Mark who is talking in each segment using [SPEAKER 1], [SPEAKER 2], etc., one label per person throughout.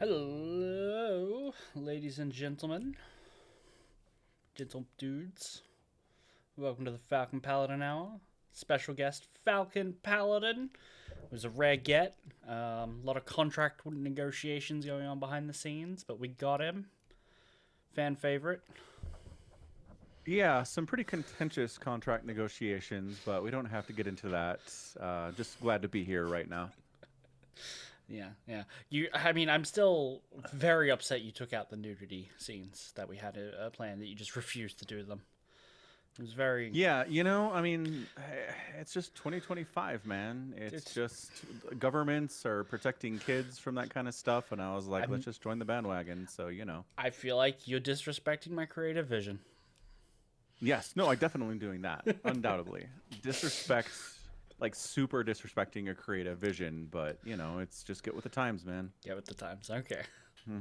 [SPEAKER 1] Hello, ladies and gentlemen, gentle dudes. Welcome to the Falcon Paladin Hour. Special guest Falcon Paladin. It was a rare get. A lot of contract negotiations going on behind the scenes, but we got him. Fan favorite.
[SPEAKER 2] Yeah, some pretty contentious contract negotiations, but we don't have to get into that. Just glad to be here right now.
[SPEAKER 1] Yeah, yeah. I'm still very upset you took out the nudity scenes that we had a plan that you just refused to do them. It was very.
[SPEAKER 2] Yeah, it's just 2025, man. It's
[SPEAKER 1] It's.
[SPEAKER 2] just governments are protecting kids from that kind of stuff, and I was like, let's
[SPEAKER 1] I'm.
[SPEAKER 2] just join the bandwagon. So.
[SPEAKER 1] I feel like you're disrespecting my creative vision.
[SPEAKER 2] Yes, no, I definitely am doing that, undoubtedly. Disrespect, like super disrespecting a creative vision, but it's just get with the times, man.
[SPEAKER 1] Yeah, with the times. Okay.
[SPEAKER 2] Hmm.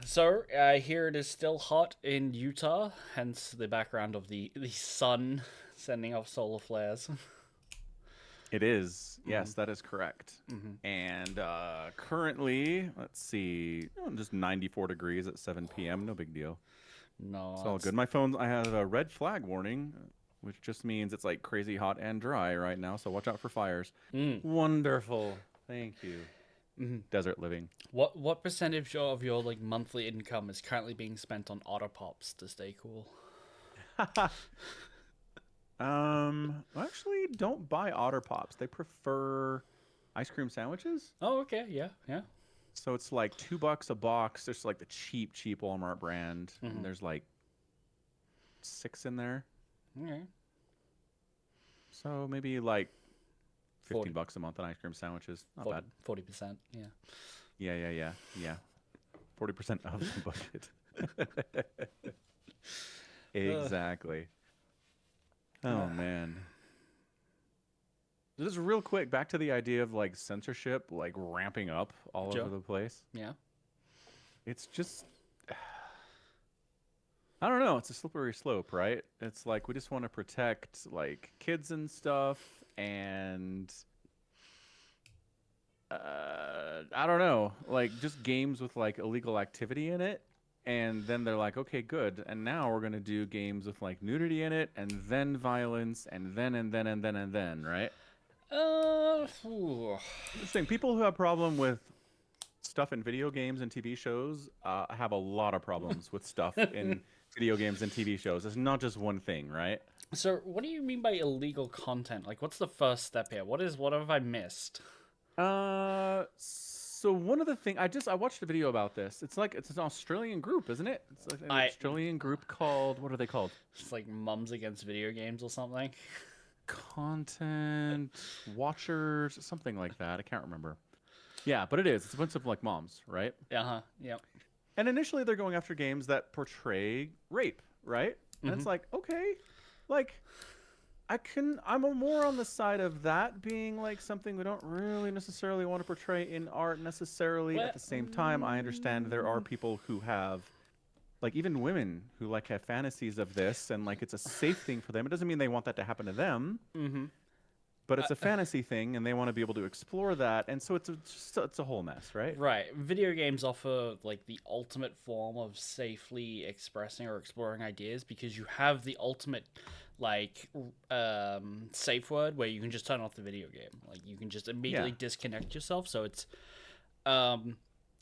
[SPEAKER 1] So I hear it is still hot in Utah, hence the background of the sun sending off solar flares.
[SPEAKER 2] It is.
[SPEAKER 1] Mm-hmm.
[SPEAKER 2] Yes, that is correct.
[SPEAKER 1] Mm-hmm.
[SPEAKER 2] And currently, let's see, just 94 degrees at 7 p.m. No big deal.
[SPEAKER 1] No,
[SPEAKER 2] It's all
[SPEAKER 1] that's
[SPEAKER 2] good. My phone, I have a red flag warning, which just means it's like crazy hot and dry right now. So watch out for fires.
[SPEAKER 1] mm.
[SPEAKER 2] Wonderful. Thank you.
[SPEAKER 1] Mm-hmm.
[SPEAKER 2] Desert living.
[SPEAKER 1] What percentage of your like monthly income is currently being spent on Otter Pops to stay cool?
[SPEAKER 2] Actually, don't buy Otter Pops. They prefer ice cream sandwiches.
[SPEAKER 1] Oh, okay, yeah, yeah.
[SPEAKER 2] So it's like $2 a box. There's like the cheap Walmart brand,
[SPEAKER 1] Mm-hmm.
[SPEAKER 2] and there's like six in there.
[SPEAKER 1] Okay.
[SPEAKER 2] So maybe like 15
[SPEAKER 1] 40,
[SPEAKER 2] bucks a month on ice cream sandwiches. Not
[SPEAKER 1] 40,
[SPEAKER 2] bad.
[SPEAKER 1] 40%. Yeah.
[SPEAKER 2] Yeah. 40% of the budget. Exactly. Oh man. Just real quick, back to the idea of like censorship, like ramping up all over
[SPEAKER 1] Joe.
[SPEAKER 2] the place.
[SPEAKER 1] Yeah.
[SPEAKER 2] It's just I don't know, it's a slippery slope, right? It's like we just want to protect like kids and stuff and I don't know, like just games with like illegal activity in it. And then they're like, okay, good. And now we're gonna do games with like nudity in it, and then violence, and then, right?
[SPEAKER 1] Ooh.
[SPEAKER 2] I'm just saying, people who have problem with stuff in video games and TV shows have a lot of problems with stuff in video games and TV shows. It's not just one thing, right?
[SPEAKER 1] So, what do you mean by illegal content? Like, what's the first step here? What have I missed?
[SPEAKER 2] So one of the things I watched a video about this. It's an Australian group, isn't it? It's like an
[SPEAKER 1] I
[SPEAKER 2] Australian group called what are they called?
[SPEAKER 1] It's like mums against video games or something.
[SPEAKER 2] Content Watchers, something like that. I can't remember. Yeah, but it is. It's a bunch of like moms, right?
[SPEAKER 1] Uh huh. Yep.
[SPEAKER 2] And initially they're going after games that portray rape, right? And
[SPEAKER 1] Mm-hmm.
[SPEAKER 2] it's like, okay, like I'm more on the side of that being like something we don't really necessarily want to portray in art necessarily. At
[SPEAKER 1] Well,
[SPEAKER 2] the same time, I understand there are people who have like even women who like have fantasies of this and like it's a safe thing for them. It doesn't mean they want that to happen to them,
[SPEAKER 1] mm-hmm.
[SPEAKER 2] but it's a fantasy thing and they want to be able to explore that. And so it's a whole mess, right?
[SPEAKER 1] Right. Video games offer like the ultimate form of safely expressing or exploring ideas because you have the ultimate like safe word where you can just turn off the video game. Like you can just
[SPEAKER 2] Yeah.
[SPEAKER 1] immediately disconnect yourself. So it's um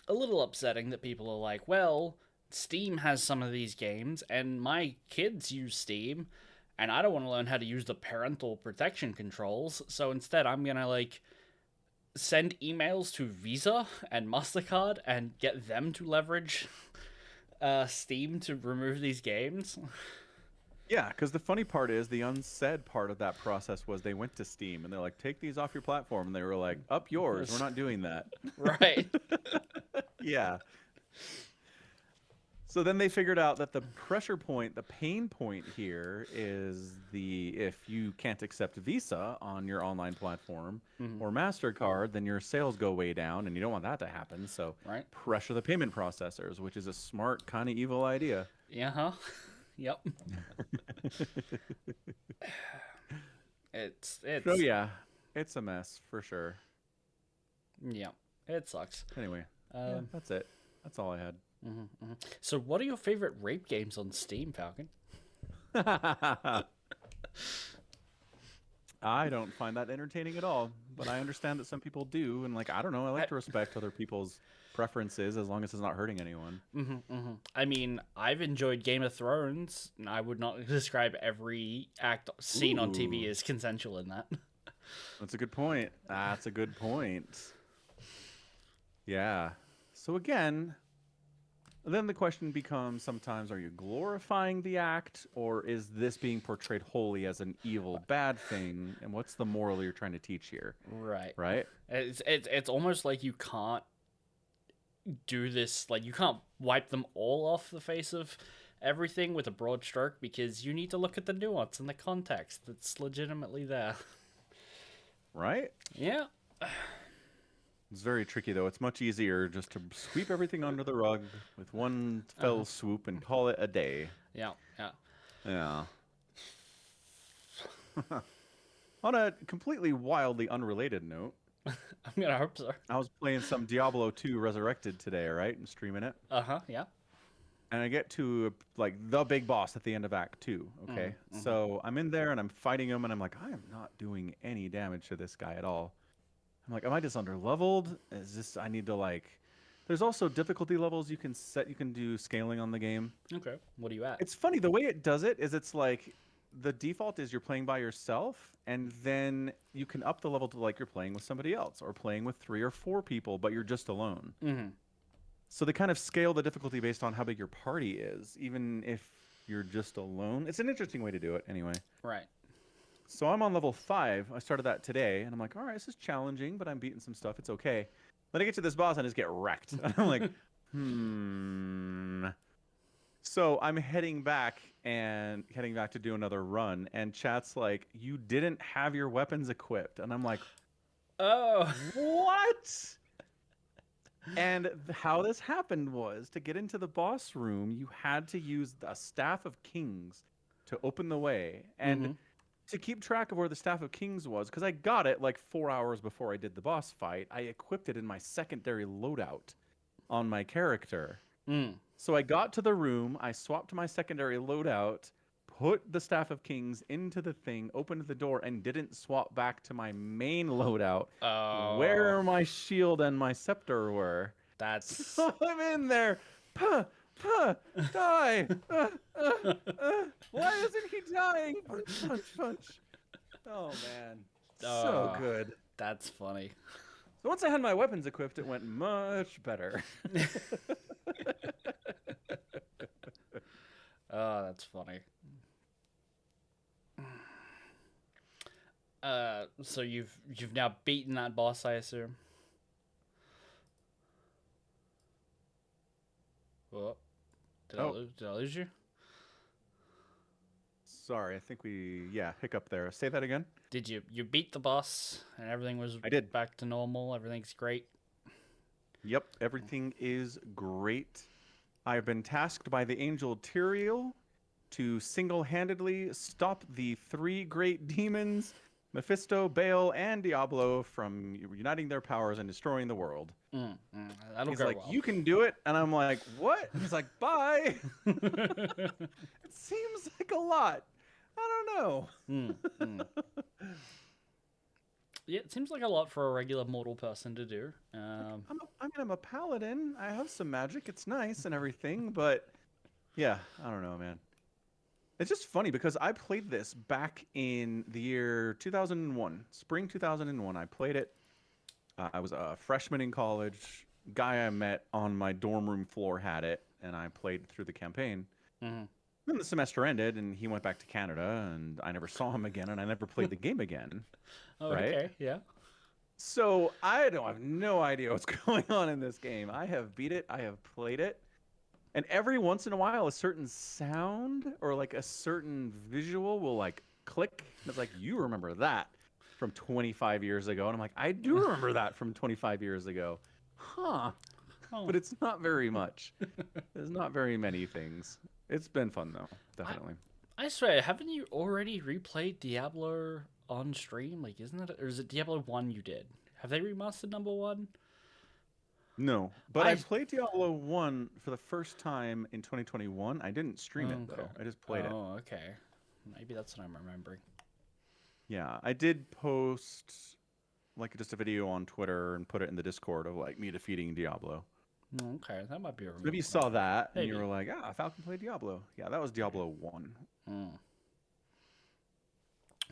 [SPEAKER 1] a little upsetting that people are like, well, Steam has some of these games, and my kids use Steam, and I don't want to learn how to use the parental protection controls. So instead, I'm gonna like send emails to Visa and Mastercard and get them to leverage Steam to remove these games.
[SPEAKER 2] Yeah, because the funny part is the unsaid part of that process was they went to Steam and they're like, take these off your platform. And they were like, up yours. We're not doing that.
[SPEAKER 1] Right.
[SPEAKER 2] Yeah. So then they figured out that the pressure point, the pain point here is the if you can't accept Visa on your online platform
[SPEAKER 1] Mhm.
[SPEAKER 2] or MasterCard, then your sales go way down and you don't want that to happen. So
[SPEAKER 1] Right.
[SPEAKER 2] pressure the payment processors, which is a smart, kind of evil idea.
[SPEAKER 1] Yeah. Huh. Yep. It's
[SPEAKER 2] So
[SPEAKER 1] it's
[SPEAKER 2] yeah, it's a mess for sure.
[SPEAKER 1] Yeah, it sucks.
[SPEAKER 2] Anyway, yeah,
[SPEAKER 1] Um,
[SPEAKER 2] that's it. That's all I had.
[SPEAKER 1] so, what are your favorite rape games on Steam, Falcon?
[SPEAKER 2] I don't find that entertaining at all, but I understand that some people do, and like I don't know, I like
[SPEAKER 1] I,
[SPEAKER 2] to respect other people's preferences as long as it's not hurting anyone.
[SPEAKER 1] I mean, I've enjoyed Game of Thrones. And I would not describe every act seen on TV
[SPEAKER 2] Ooh,
[SPEAKER 1] as consensual in that.
[SPEAKER 2] that's a good point. That's a good point. Yeah. So again, then the question becomes sometimes are you glorifying the act or is this being portrayed wholly as an evil bad thing? And what's the moral you're trying to teach here?
[SPEAKER 1] Right.
[SPEAKER 2] Right?
[SPEAKER 1] It's almost like you can't do this. Like you can't wipe them all off the face of everything with a broad stroke because you need to look at the nuance and the context that's legitimately there.
[SPEAKER 2] Right?
[SPEAKER 1] Yeah.
[SPEAKER 2] It's very tricky though. It's much easier just to sweep everything under the rug with one
[SPEAKER 1] Uh-huh.
[SPEAKER 2] fell swoop and call it a day.
[SPEAKER 1] Yeah. Yeah.
[SPEAKER 2] Yeah. On a completely wildly unrelated note,
[SPEAKER 1] I'm gonna hope so.
[SPEAKER 2] I was playing some Diablo 2 Resurrected today, right? And streaming it.
[SPEAKER 1] Uh huh. Yeah.
[SPEAKER 2] And I get to like the big boss at the end of Act 2, okay? So I'm in there and I'm fighting him and I'm like, I am not doing any damage to this guy at all. I'm like, am I just under leveled? Is this I need to like there's also difficulty levels you can set, you can do scaling on the game.
[SPEAKER 1] Okay. What are you at?
[SPEAKER 2] It's funny, the way it does it is it's like the default is you're playing by yourself, and then you can up the level to like you're playing with somebody else or playing with 3 or 4 people, but you're just alone.
[SPEAKER 1] Mm-hmm.
[SPEAKER 2] So they kind of scale the difficulty based on how big your party is, even if you're just alone. It's an interesting way to do it, anyway.
[SPEAKER 1] Right.
[SPEAKER 2] So I'm on level 5. I started that today, and I'm like, all right, this is challenging, but I'm beating some stuff. It's okay. Then I get to this boss and I just get wrecked. And I'm like, hmm. So I'm heading back to do another run, and chat's like, you didn't have your weapons equipped. And I'm like,
[SPEAKER 1] Oh.
[SPEAKER 2] what? And how this happened was to get into the boss room, you had to use the Staff of Kings to open the way. And to keep track of where the Staff of Kings was, because I got it like 4 hours before I did the boss fight, I equipped it in my secondary loadout on my character.
[SPEAKER 1] Mm.
[SPEAKER 2] So I got to the room, I swapped my secondary loadout, put the Staff of Kings into the thing, opened the door, and didn't swap back to my main loadout
[SPEAKER 1] Oh.
[SPEAKER 2] where my shield and my scepter were.
[SPEAKER 1] That's.
[SPEAKER 2] So I'm in there. Puh, puh, die. Why isn't he dying? Punch, punch, punch. Oh, man. So
[SPEAKER 1] Oh.
[SPEAKER 2] good.
[SPEAKER 1] That's funny.
[SPEAKER 2] So once I had my weapons equipped, it went much better.
[SPEAKER 1] Oh, that's funny. So you've now beaten that boss, I assume. Oh,
[SPEAKER 2] Oh,
[SPEAKER 1] did I lose you?
[SPEAKER 2] sorry. I think hiccup there. Say that again.
[SPEAKER 1] Did you beat the boss and everything was
[SPEAKER 2] I did.
[SPEAKER 1] back to normal? Everything's great.
[SPEAKER 2] Yep, everything is great. I have been tasked by the angel Tyrael to single-handedly stop the 3 great demons, Mephisto, Baal, and Diablo, from uniting their powers and destroying the world.
[SPEAKER 1] That'll
[SPEAKER 2] He's
[SPEAKER 1] go
[SPEAKER 2] like,
[SPEAKER 1] well.
[SPEAKER 2] you can do it. And I'm like, what? He's like, bye. It seems like a lot. I don't know.
[SPEAKER 1] Yeah, it seems like a lot for a regular mortal person to do.
[SPEAKER 2] I'm a paladin. I have some magic. It's nice and everything. But yeah, I don't know, man. It's just funny because I played this back in the year 2001, spring 2001. I played it. I was a freshman in college. Guy I met on my dorm room floor had it, and I played through the campaign. Then the semester ended, and he went back to Canada, and I never saw him again, and I never played the game again.
[SPEAKER 1] Oh,
[SPEAKER 2] Right?
[SPEAKER 1] okay, yeah.
[SPEAKER 2] So I have no idea what's going on in this game. I have beat it. I have played it. And every once in a while, a certain sound or like a certain visual will like click. And it's like, you remember that from 25 years ago. And I'm like, I do remember that from 25 years ago. Huh.
[SPEAKER 1] Oh.
[SPEAKER 2] But it's not very much. There's not very many things. It's been fun though, definitely.
[SPEAKER 1] I swear, haven't you already replayed Diablo on stream? Like, isn't that, or is it Diablo 1 you did? Have they remastered number one?
[SPEAKER 2] No, but I
[SPEAKER 1] I
[SPEAKER 2] played Diablo 1 for the first time in 2021. I didn't stream it
[SPEAKER 1] okay.
[SPEAKER 2] though. I just played it.
[SPEAKER 1] Oh, okay. Maybe that's what I'm remembering.
[SPEAKER 2] Yeah, I did post like just a video on Twitter and put it in the Discord of like me defeating Diablo.
[SPEAKER 1] Okay, that might be
[SPEAKER 2] So maybe you
[SPEAKER 1] what I'm
[SPEAKER 2] saw
[SPEAKER 1] thinking.
[SPEAKER 2] that and you
[SPEAKER 1] Maybe.
[SPEAKER 2] were like, "Ah, Falcon played Diablo." Yeah, that was Diablo 1.
[SPEAKER 1] Mm,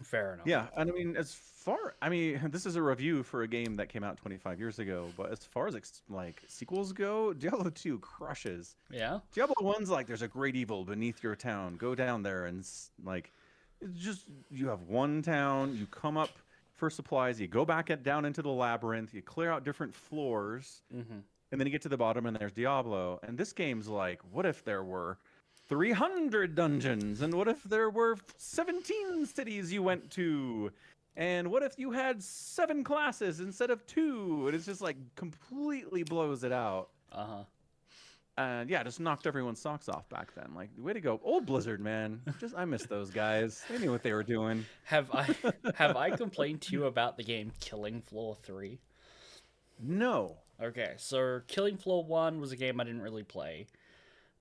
[SPEAKER 1] fair enough.
[SPEAKER 2] Yeah, and I mean, this is a review for a game that came out 25 years ago, but as far as like sequels go, Diablo 2 crushes.
[SPEAKER 1] Yeah.
[SPEAKER 2] Diablo 1's like there's a great evil beneath your town. Go down there and like it's just you have one town, you come up for supplies, you go back down into the labyrinth, you clear out different floors,
[SPEAKER 1] Mm-hmm.
[SPEAKER 2] and then you get to the bottom and there's Diablo. And this game's like, what if there were 300 dungeons? And what if there were 17 cities you went to? And what if you had 7 classes instead of 2? And it's just like completely blows it out.
[SPEAKER 1] Uh-huh.
[SPEAKER 2] And yeah, just knocked everyone's socks off back then. Like, way to go. Old Blizzard, man. I miss those guys. They knew what they were doing.
[SPEAKER 1] Have I complained to you about the game Killing Floor 3?
[SPEAKER 2] No.
[SPEAKER 1] Okay, so Killing Floor 1 was a game I didn't really play,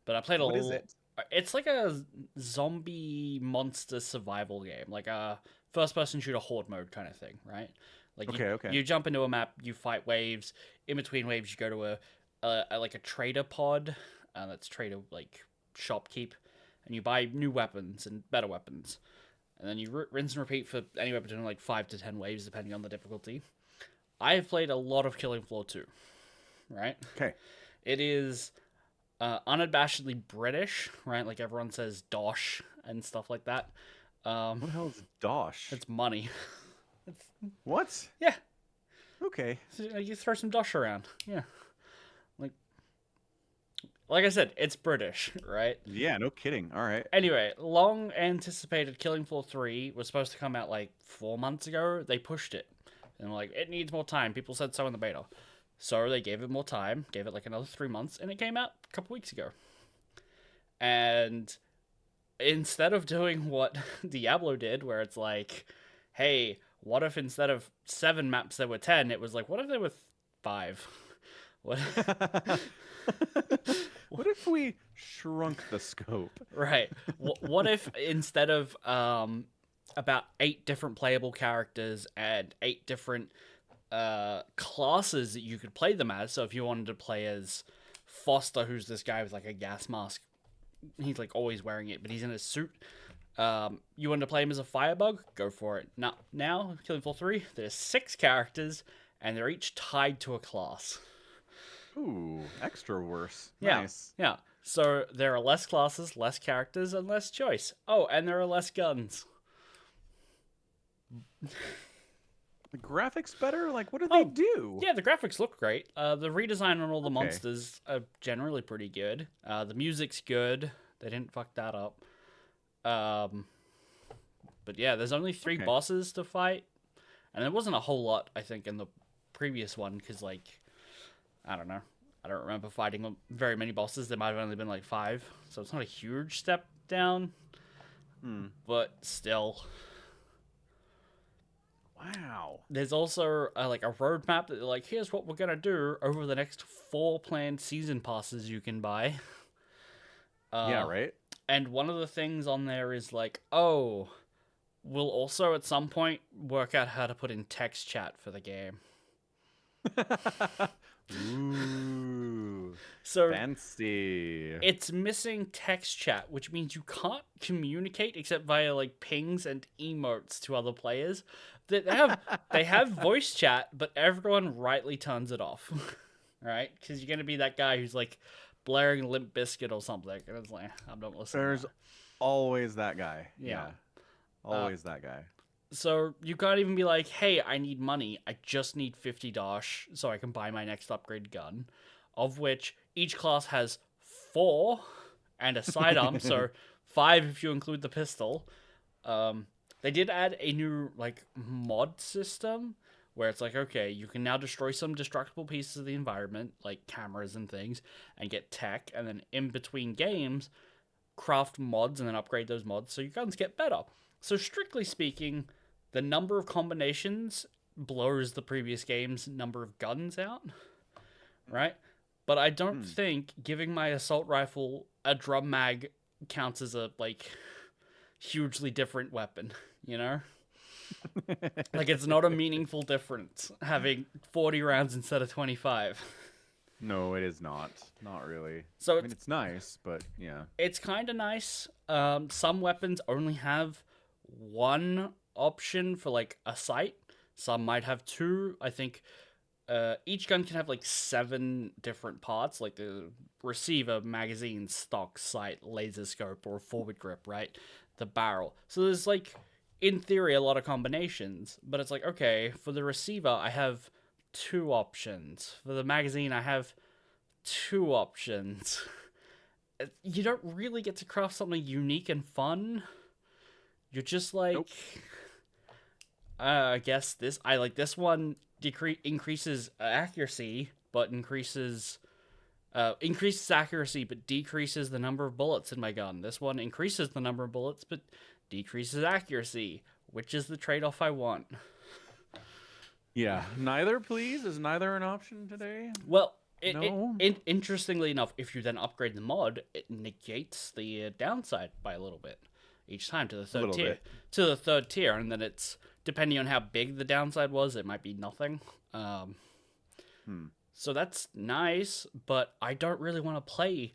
[SPEAKER 1] but I played a
[SPEAKER 2] What is
[SPEAKER 1] little.
[SPEAKER 2] it?
[SPEAKER 1] It's like a zombie monster survival game, like a first-person shooter horde mode kind of thing, right? Like
[SPEAKER 2] Okay.
[SPEAKER 1] you jump into a map, you fight waves. In between waves, you go to like a trader pod, that's trader like shopkeep, and you buy new weapons and better weapons, and then you rinse and repeat for anywhere between like 5 to 10 waves depending on the difficulty. I have played a lot of Killing Floor 2, right?
[SPEAKER 2] Okay.
[SPEAKER 1] It is unabashedly British, right? Like everyone says dosh and stuff like that.
[SPEAKER 2] What the hell is Dosh?
[SPEAKER 1] It's money.
[SPEAKER 2] What?
[SPEAKER 1] Yeah,
[SPEAKER 2] Okay.
[SPEAKER 1] so, you throw some dosh around. Yeah, like I said, it's British, right?
[SPEAKER 2] Yeah, no kidding. All right.
[SPEAKER 1] Anyway, long anticipated Killing Floor 3 was supposed to come out like 4 months ago. They pushed it. And like, it needs more time. People said so in the beta. So they gave it more time, gave it like another 3 months, and it came out a couple weeks ago. And instead of doing what Diablo did, where it's like, hey, what if instead of 7 maps there were 10, it was like, what if there were 5? What?
[SPEAKER 2] What if we shrunk the scope?
[SPEAKER 1] Right. What if instead of about 8 different playable characters and 8 different classes that you could play them as, so if you wanted to play as Foster, who's this guy with like a gas mask, he's like always wearing it, but he's in a suit. You wanted to play him as a firebug? Go for it. Now Killing Floor 3, there's 6 characters, and they're each tied to a class.
[SPEAKER 2] Ooh, extra worse.
[SPEAKER 1] Yeah,
[SPEAKER 2] Nice.
[SPEAKER 1] yeah. So there are less classes, less characters, and less choice. Oh, and there are less guns.
[SPEAKER 2] The graphics better? Like, what do they do?
[SPEAKER 1] Yeah, the graphics look great. The redesign on all the
[SPEAKER 2] Okay.
[SPEAKER 1] monsters are generally pretty good. The music's good. They didn't fuck that up. But yeah, there's only 3
[SPEAKER 2] Okay.
[SPEAKER 1] bosses to fight, and there wasn't a whole lot, I think, in the previous one, because like, I don't know. I don't remember fighting very many bosses. There might have only been like 5, so it's not a huge step down. But still.
[SPEAKER 2] Wow.
[SPEAKER 1] There's also like a roadmap that they're like, here's what we're gonna do over the next 4 planned season passes you can buy.
[SPEAKER 2] Yeah, right?
[SPEAKER 1] And one of the things on there is like, oh, we'll also at some point work out how to put in text chat for the game.
[SPEAKER 2] Ooh.
[SPEAKER 1] So
[SPEAKER 2] Fancy.
[SPEAKER 1] it's missing text chat, which means you can't communicate except via like pings and emotes to other players. They have voice chat, but everyone rightly turns it off, right? Because you're gonna be that guy who's like blaring Limp Bizkit or something, and it's like, I'm not listening.
[SPEAKER 2] There's always that guy.
[SPEAKER 1] Yeah.
[SPEAKER 2] Always that guy.
[SPEAKER 1] So you can't even be like, hey, I need money. I just need 50 dosh so I can buy my next upgrade gun, of which each class has 4 and a sidearm, so 5 if you include the pistol. They did add a new like mod system where it's like, okay, you can now destroy some destructible pieces of the environment, like cameras and things, and get tech, and then in between games, craft mods and then upgrade those mods so your guns get better. So strictly speaking, the number of combinations blows the previous game's number of guns out, right? But I don't think giving my assault rifle a drum mag counts as a like hugely different weapon, you know? Like it's not a meaningful difference having 40 rounds instead of 25.
[SPEAKER 2] No, it is not. Not really.
[SPEAKER 1] So
[SPEAKER 2] I mean, it's nice, but yeah.
[SPEAKER 1] it's kind of nice. Some weapons only have one option for like a sight. Some might have two. I think each gun can have like 7 different parts, like the receiver, magazine, stock, sight, laser scope, or forward grip, right? The barrel. So there's like, in theory, a lot of combinations. But it's like, okay, for the receiver, I have 2 options. For the magazine, I have 2 options. You don't really get to craft something unique and fun. You're just like,
[SPEAKER 2] Nope.
[SPEAKER 1] I guess I like this one increases accuracy, but increases accuracy, but decreases the number of bullets in my gun. This one increases the number of bullets, but decreases accuracy. Which is the trade-off I want?
[SPEAKER 2] Yeah. Neither, please? Is neither an option today?
[SPEAKER 1] Well,
[SPEAKER 2] No.
[SPEAKER 1] Interestingly enough, if you then upgrade the mod, it negates the downside by a little bit each time to the third
[SPEAKER 2] little
[SPEAKER 1] tier.
[SPEAKER 2] bit.
[SPEAKER 1] To the third tier, and then it's depending on how big the downside was, it might be nothing. So that's nice, but I don't really want to play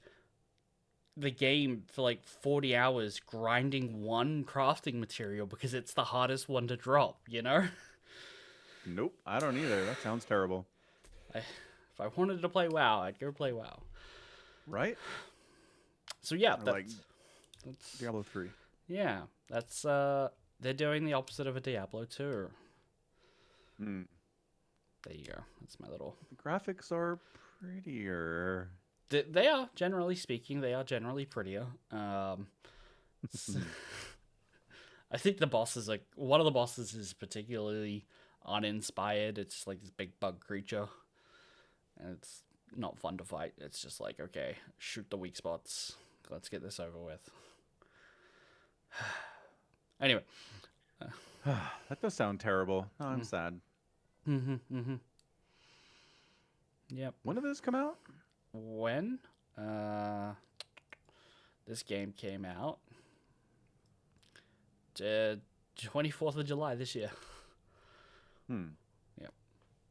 [SPEAKER 1] the game for like 40 hours grinding one crafting material because it's the hardest one to drop, you know?
[SPEAKER 2] Nope. I don't either. That sounds terrible.
[SPEAKER 1] If I wanted to play WoW, I'd go play WoW.
[SPEAKER 2] Right?
[SPEAKER 1] So yeah,
[SPEAKER 2] Or like
[SPEAKER 1] that's
[SPEAKER 2] Diablo 3.
[SPEAKER 1] yeah, that's they're doing the opposite of a Diablo 2.
[SPEAKER 2] Hmm.
[SPEAKER 1] There you go. That's my little.
[SPEAKER 2] The graphics are prettier.
[SPEAKER 1] They are, generally speaking, they are generally prettier. I think the bosses, like one of the bosses, is particularly uninspired. It's like this big bug creature, and it's not fun to fight. It's just like, okay, shoot the weak spots. Let's get this over with. Anyway.
[SPEAKER 2] That does sound terrible. Oh, I'm sad.
[SPEAKER 1] Yep.
[SPEAKER 2] When did this come out?
[SPEAKER 1] When? This game came out 24th of July this year. Yep.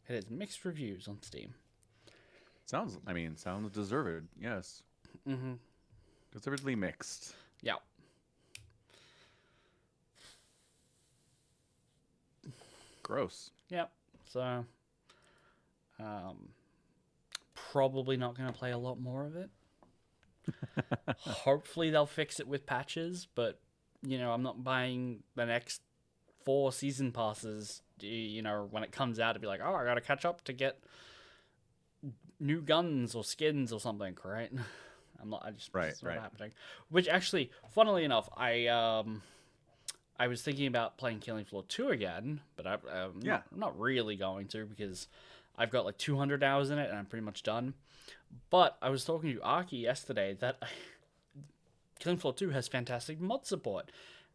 [SPEAKER 1] It has mixed reviews on Steam.
[SPEAKER 2] Sounds deserved. Yes. Deservedly mixed.
[SPEAKER 1] Yeah.
[SPEAKER 2] Gross.
[SPEAKER 1] Yep. So, probably not going to play a lot more of it. Hopefully they'll fix it with patches, but, you know, I'm not buying the next 4 season passes, you know, when it comes out to be like, oh, I got to catch up to get new guns or skins or something, right? It's not happening. Which actually, funnily enough, I was thinking about playing Killing Floor 2 again, but I'm not really going to because I've got like 200 hours in it and I'm pretty much done. But I was talking to Aki yesterday that Killing Floor 2 has fantastic mod support.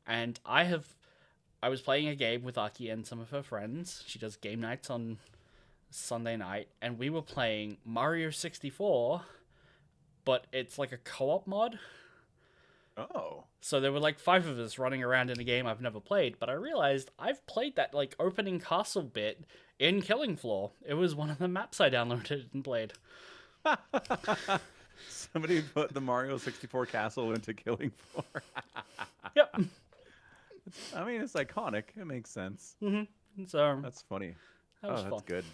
[SPEAKER 1] And I was playing a game with Aki and some of her friends. She does game nights on Sunday night, and we were playing Mario 64, but it's like a co-op mod.
[SPEAKER 2] Oh.
[SPEAKER 1] So there were like 5 of us running around in a game I've never played, but I realized I've played that like opening castle bit in Killing Floor. It was one of the maps I downloaded and played.
[SPEAKER 2] Somebody put the Mario 64 castle into Killing Floor.
[SPEAKER 1] Yep.
[SPEAKER 2] I mean, it's iconic. It makes sense.
[SPEAKER 1] So
[SPEAKER 2] That's funny.
[SPEAKER 1] that was
[SPEAKER 2] that's
[SPEAKER 1] fun.
[SPEAKER 2] good.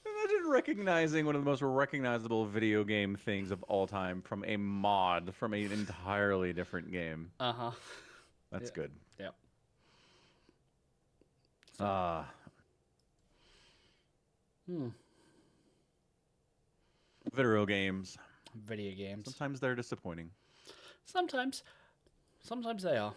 [SPEAKER 2] Imagine recognizing one of the most recognizable video game things of all time from a mod from an entirely different game. That's good.
[SPEAKER 1] Yep.
[SPEAKER 2] Video games.
[SPEAKER 1] Video games.
[SPEAKER 2] Sometimes they're disappointing.
[SPEAKER 1] Sometimes they are.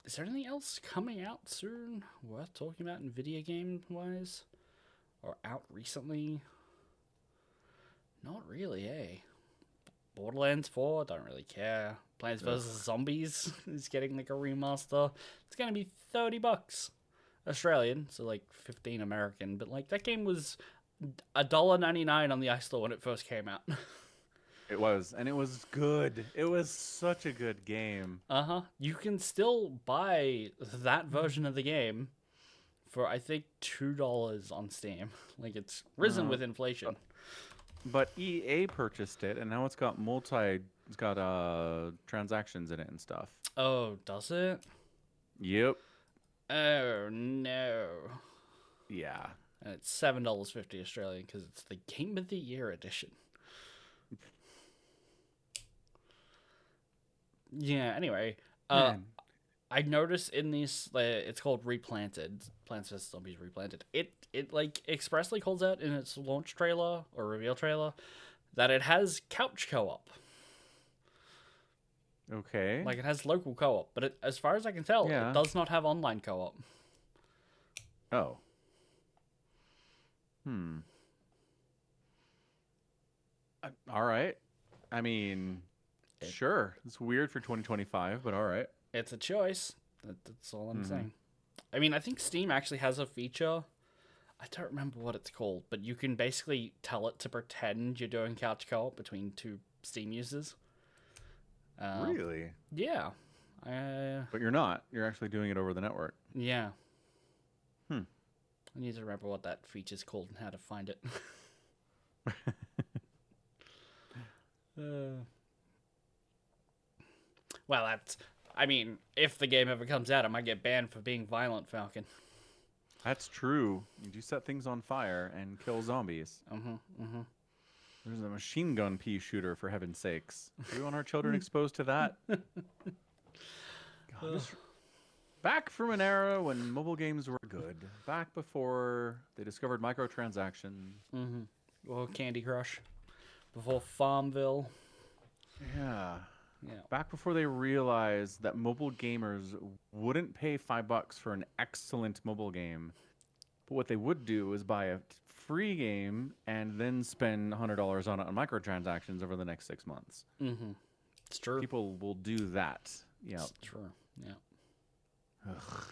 [SPEAKER 1] Is there anything else coming out soon worth talking about in video game wise? Or out recently? Not really, eh? Borderlands 4, don't really care. Plants vs Zombies is getting like a remaster. It's gonna be $30 Australian, so like 15 American. But like that game was $1.99 on the iStore when it first came out.
[SPEAKER 2] It was, and it was good. It was such a good game.
[SPEAKER 1] You can still buy that version of the game for I think $2 on Steam. Like it's risen with inflation.
[SPEAKER 2] But EA purchased it, and now it's got transactions in it and stuff.
[SPEAKER 1] Oh, does it?
[SPEAKER 2] Yep.
[SPEAKER 1] Oh no.
[SPEAKER 2] Yeah.
[SPEAKER 1] And it's $7.50 Australian because it's the Game of the Year edition. Yeah. Anyway, I noticed in these, it's called Replanted, Plants vs Zombies Replanted. It like expressly calls out in its launch trailer or reveal trailer that it has couch co-op.
[SPEAKER 2] Okay.
[SPEAKER 1] Like it has local co-op, but as far as I can tell, it does not have online co-op.
[SPEAKER 2] Oh. All right. I mean, sure. It's weird for 2025, but all right.
[SPEAKER 1] It's a choice. That's all I'm saying. I mean, I think Steam actually has a feature. I don't remember what it's called, but you can basically tell it to pretend you're doing couch co-op between two Steam users.
[SPEAKER 2] Really?
[SPEAKER 1] Yeah.
[SPEAKER 2] But you're not. You're actually doing it over the network.
[SPEAKER 1] Yeah. I need to remember what that feature's called and how to find it. Well, I mean, if the game ever comes out, I might get banned for being violent, Falcon.
[SPEAKER 2] That's true. You do set things on fire and kill zombies. There's a machine gun pea shooter, for heaven's sakes. Do we want our children exposed to that? God, back from an era when mobile games were good. Back before they discovered microtransactions.
[SPEAKER 1] Well, Candy Crush. Before Farmville.
[SPEAKER 2] Yeah.
[SPEAKER 1] Yeah.
[SPEAKER 2] Back before they realized that mobile gamers wouldn't pay $5 for an excellent mobile game. But what they would do is buy a free game and then spend $100 on it on microtransactions over the next 6 months.
[SPEAKER 1] It's true.
[SPEAKER 2] People will do that. Yeah.
[SPEAKER 1] It's true. Yeah.
[SPEAKER 2] Ugh.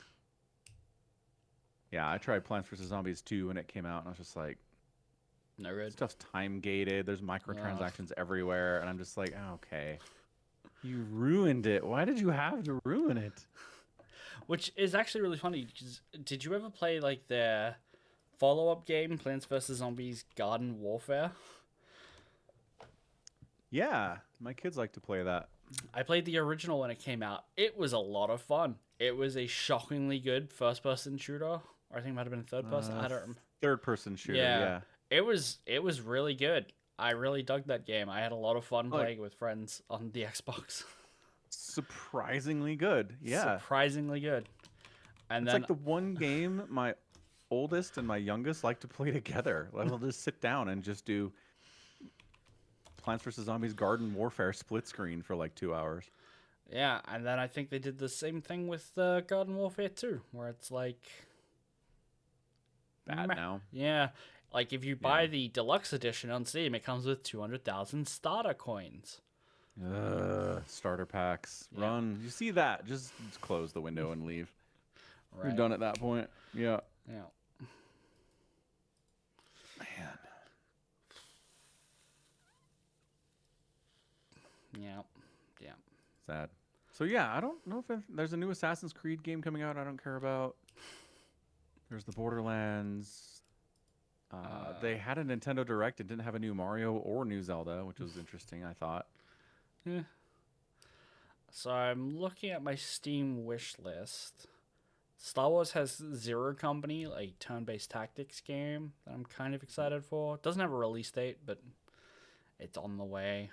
[SPEAKER 2] Yeah, I tried Plants vs. Zombies 2 when it came out, and I was just like,
[SPEAKER 1] no good.
[SPEAKER 2] Stuff's time gated. There's microtransactions everywhere, and I'm just like, oh, okay. You ruined it. Why did you have to ruin it?
[SPEAKER 1] Which is actually really funny, because did you ever play like their follow-up game, Plants vs. Zombies Garden Warfare?
[SPEAKER 2] Yeah, my kids like to play that.
[SPEAKER 1] I played the original when it came out. It was a lot of fun. It was a shockingly good first-person shooter. Or I think it might have been third-person. I don't remember.
[SPEAKER 2] Third-person shooter, yeah.
[SPEAKER 1] It was really good. I really dug that game. I had a lot of fun playing with friends on the Xbox.
[SPEAKER 2] Surprisingly good, yeah.
[SPEAKER 1] Surprisingly good. And
[SPEAKER 2] it's
[SPEAKER 1] then
[SPEAKER 2] like the one game my oldest and my youngest like to play together. Like, we'll just sit down and just do Plants vs. Zombies Garden Warfare split screen for like 2 hours.
[SPEAKER 1] Yeah, and then I think they did the same thing with Garden Warfare 2, where it's like...
[SPEAKER 2] Bad now.
[SPEAKER 1] Yeah, like if you buy the deluxe edition on Steam, it comes with 200,000 starter coins.
[SPEAKER 2] Starter packs. Yeah. Run. You see that? Just close the window and leave. Right. You're done at that point. Yeah.
[SPEAKER 1] Yeah.
[SPEAKER 2] Man.
[SPEAKER 1] Yeah. Yeah.
[SPEAKER 2] Sad. So yeah, I don't know if there's a new Assassin's Creed game coming out I don't care about. There's the Borderlands. They had a Nintendo Direct and didn't have a new Mario or new Zelda, which was interesting, I thought.
[SPEAKER 1] Yeah. So I'm looking at my Steam wish list. Star Wars has Zero Company, like turn-based tactics game that I'm kind of excited for. It doesn't have a release date, but it's on the way.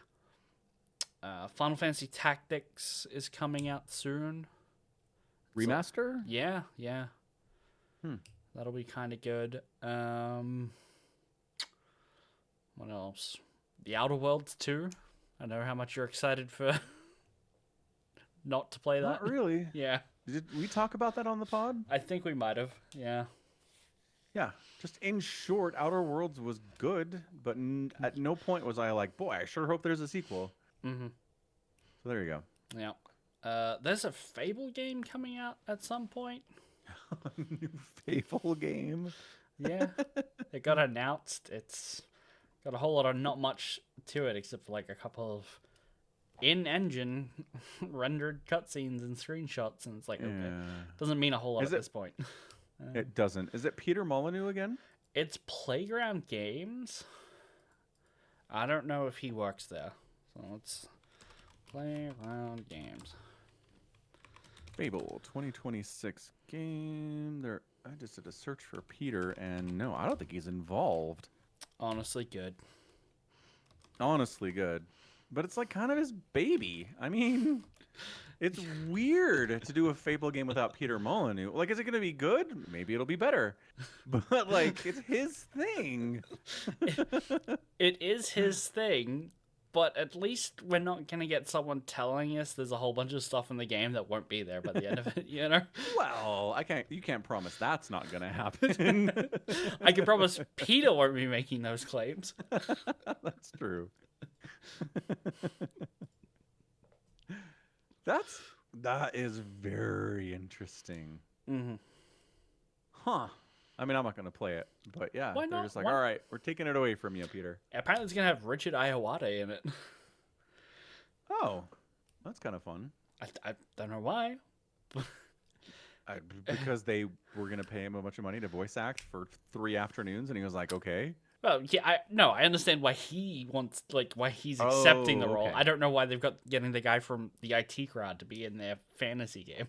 [SPEAKER 1] Final Fantasy Tactics is coming out soon.
[SPEAKER 2] Remaster?
[SPEAKER 1] So, yeah. That'll be kind of good. What else? The Outer Worlds 2. I know how much you're excited for not to play that.
[SPEAKER 2] Not really.
[SPEAKER 1] Yeah.
[SPEAKER 2] Did we talk about that on the pod?
[SPEAKER 1] I think we might have. Yeah.
[SPEAKER 2] Yeah, just in short, Outer Worlds was good, but at no point was I like, boy, I sure hope there's a sequel.
[SPEAKER 1] Mm-hmm.
[SPEAKER 2] So there you go.
[SPEAKER 1] Yeah. There's a Fable game coming out at some point.
[SPEAKER 2] New Fable game.
[SPEAKER 1] Yeah. It got announced. It's got a whole lot of not much to it except for like a couple of in-engine rendered cutscenes and screenshots, and it's like, okay.
[SPEAKER 2] Yeah.
[SPEAKER 1] Doesn't mean a whole lot
[SPEAKER 2] Is
[SPEAKER 1] at
[SPEAKER 2] it?
[SPEAKER 1] this point.
[SPEAKER 2] It doesn't. Is it Peter Molyneux again?
[SPEAKER 1] It's Playground Games. I don't know if he works there. So it's Playground Games.
[SPEAKER 2] Fable 2026 game. There. I just did a search for Peter, and no, I don't think he's involved.
[SPEAKER 1] Honestly, good.
[SPEAKER 2] Honestly, good. But it's like kind of his baby. I mean, it's weird to do a Fable game without Peter Molyneux. Like, is it going to be good? Maybe it'll be better. But, like, it's his thing.
[SPEAKER 1] It is his thing, but at least we're not going to get someone telling us there's a whole bunch of stuff in the game that won't be there by the end of it, you know?
[SPEAKER 2] Well, you can't promise that's not going to happen.
[SPEAKER 1] I can promise Peter won't be making those claims.
[SPEAKER 2] That's true. That is very interesting.
[SPEAKER 1] Mm-hmm.
[SPEAKER 2] Huh. I mean, I'm not going to play it, but yeah,
[SPEAKER 1] Why
[SPEAKER 2] they're
[SPEAKER 1] not?
[SPEAKER 2] just like,
[SPEAKER 1] Why-
[SPEAKER 2] all right, we're taking it away from you, Peter.
[SPEAKER 1] Apparently it's going to have Richard Iowade in it.
[SPEAKER 2] Oh, that's kind of fun.
[SPEAKER 1] I don't know why.
[SPEAKER 2] Because they were going to pay him a bunch of money to voice act for 3 afternoons, and he was like, okay.
[SPEAKER 1] Well, yeah, I understand why he wants, like, why he's accepting the role.
[SPEAKER 2] okay.
[SPEAKER 1] I don't know why they've got getting the guy from the IT crowd to be in their fantasy game.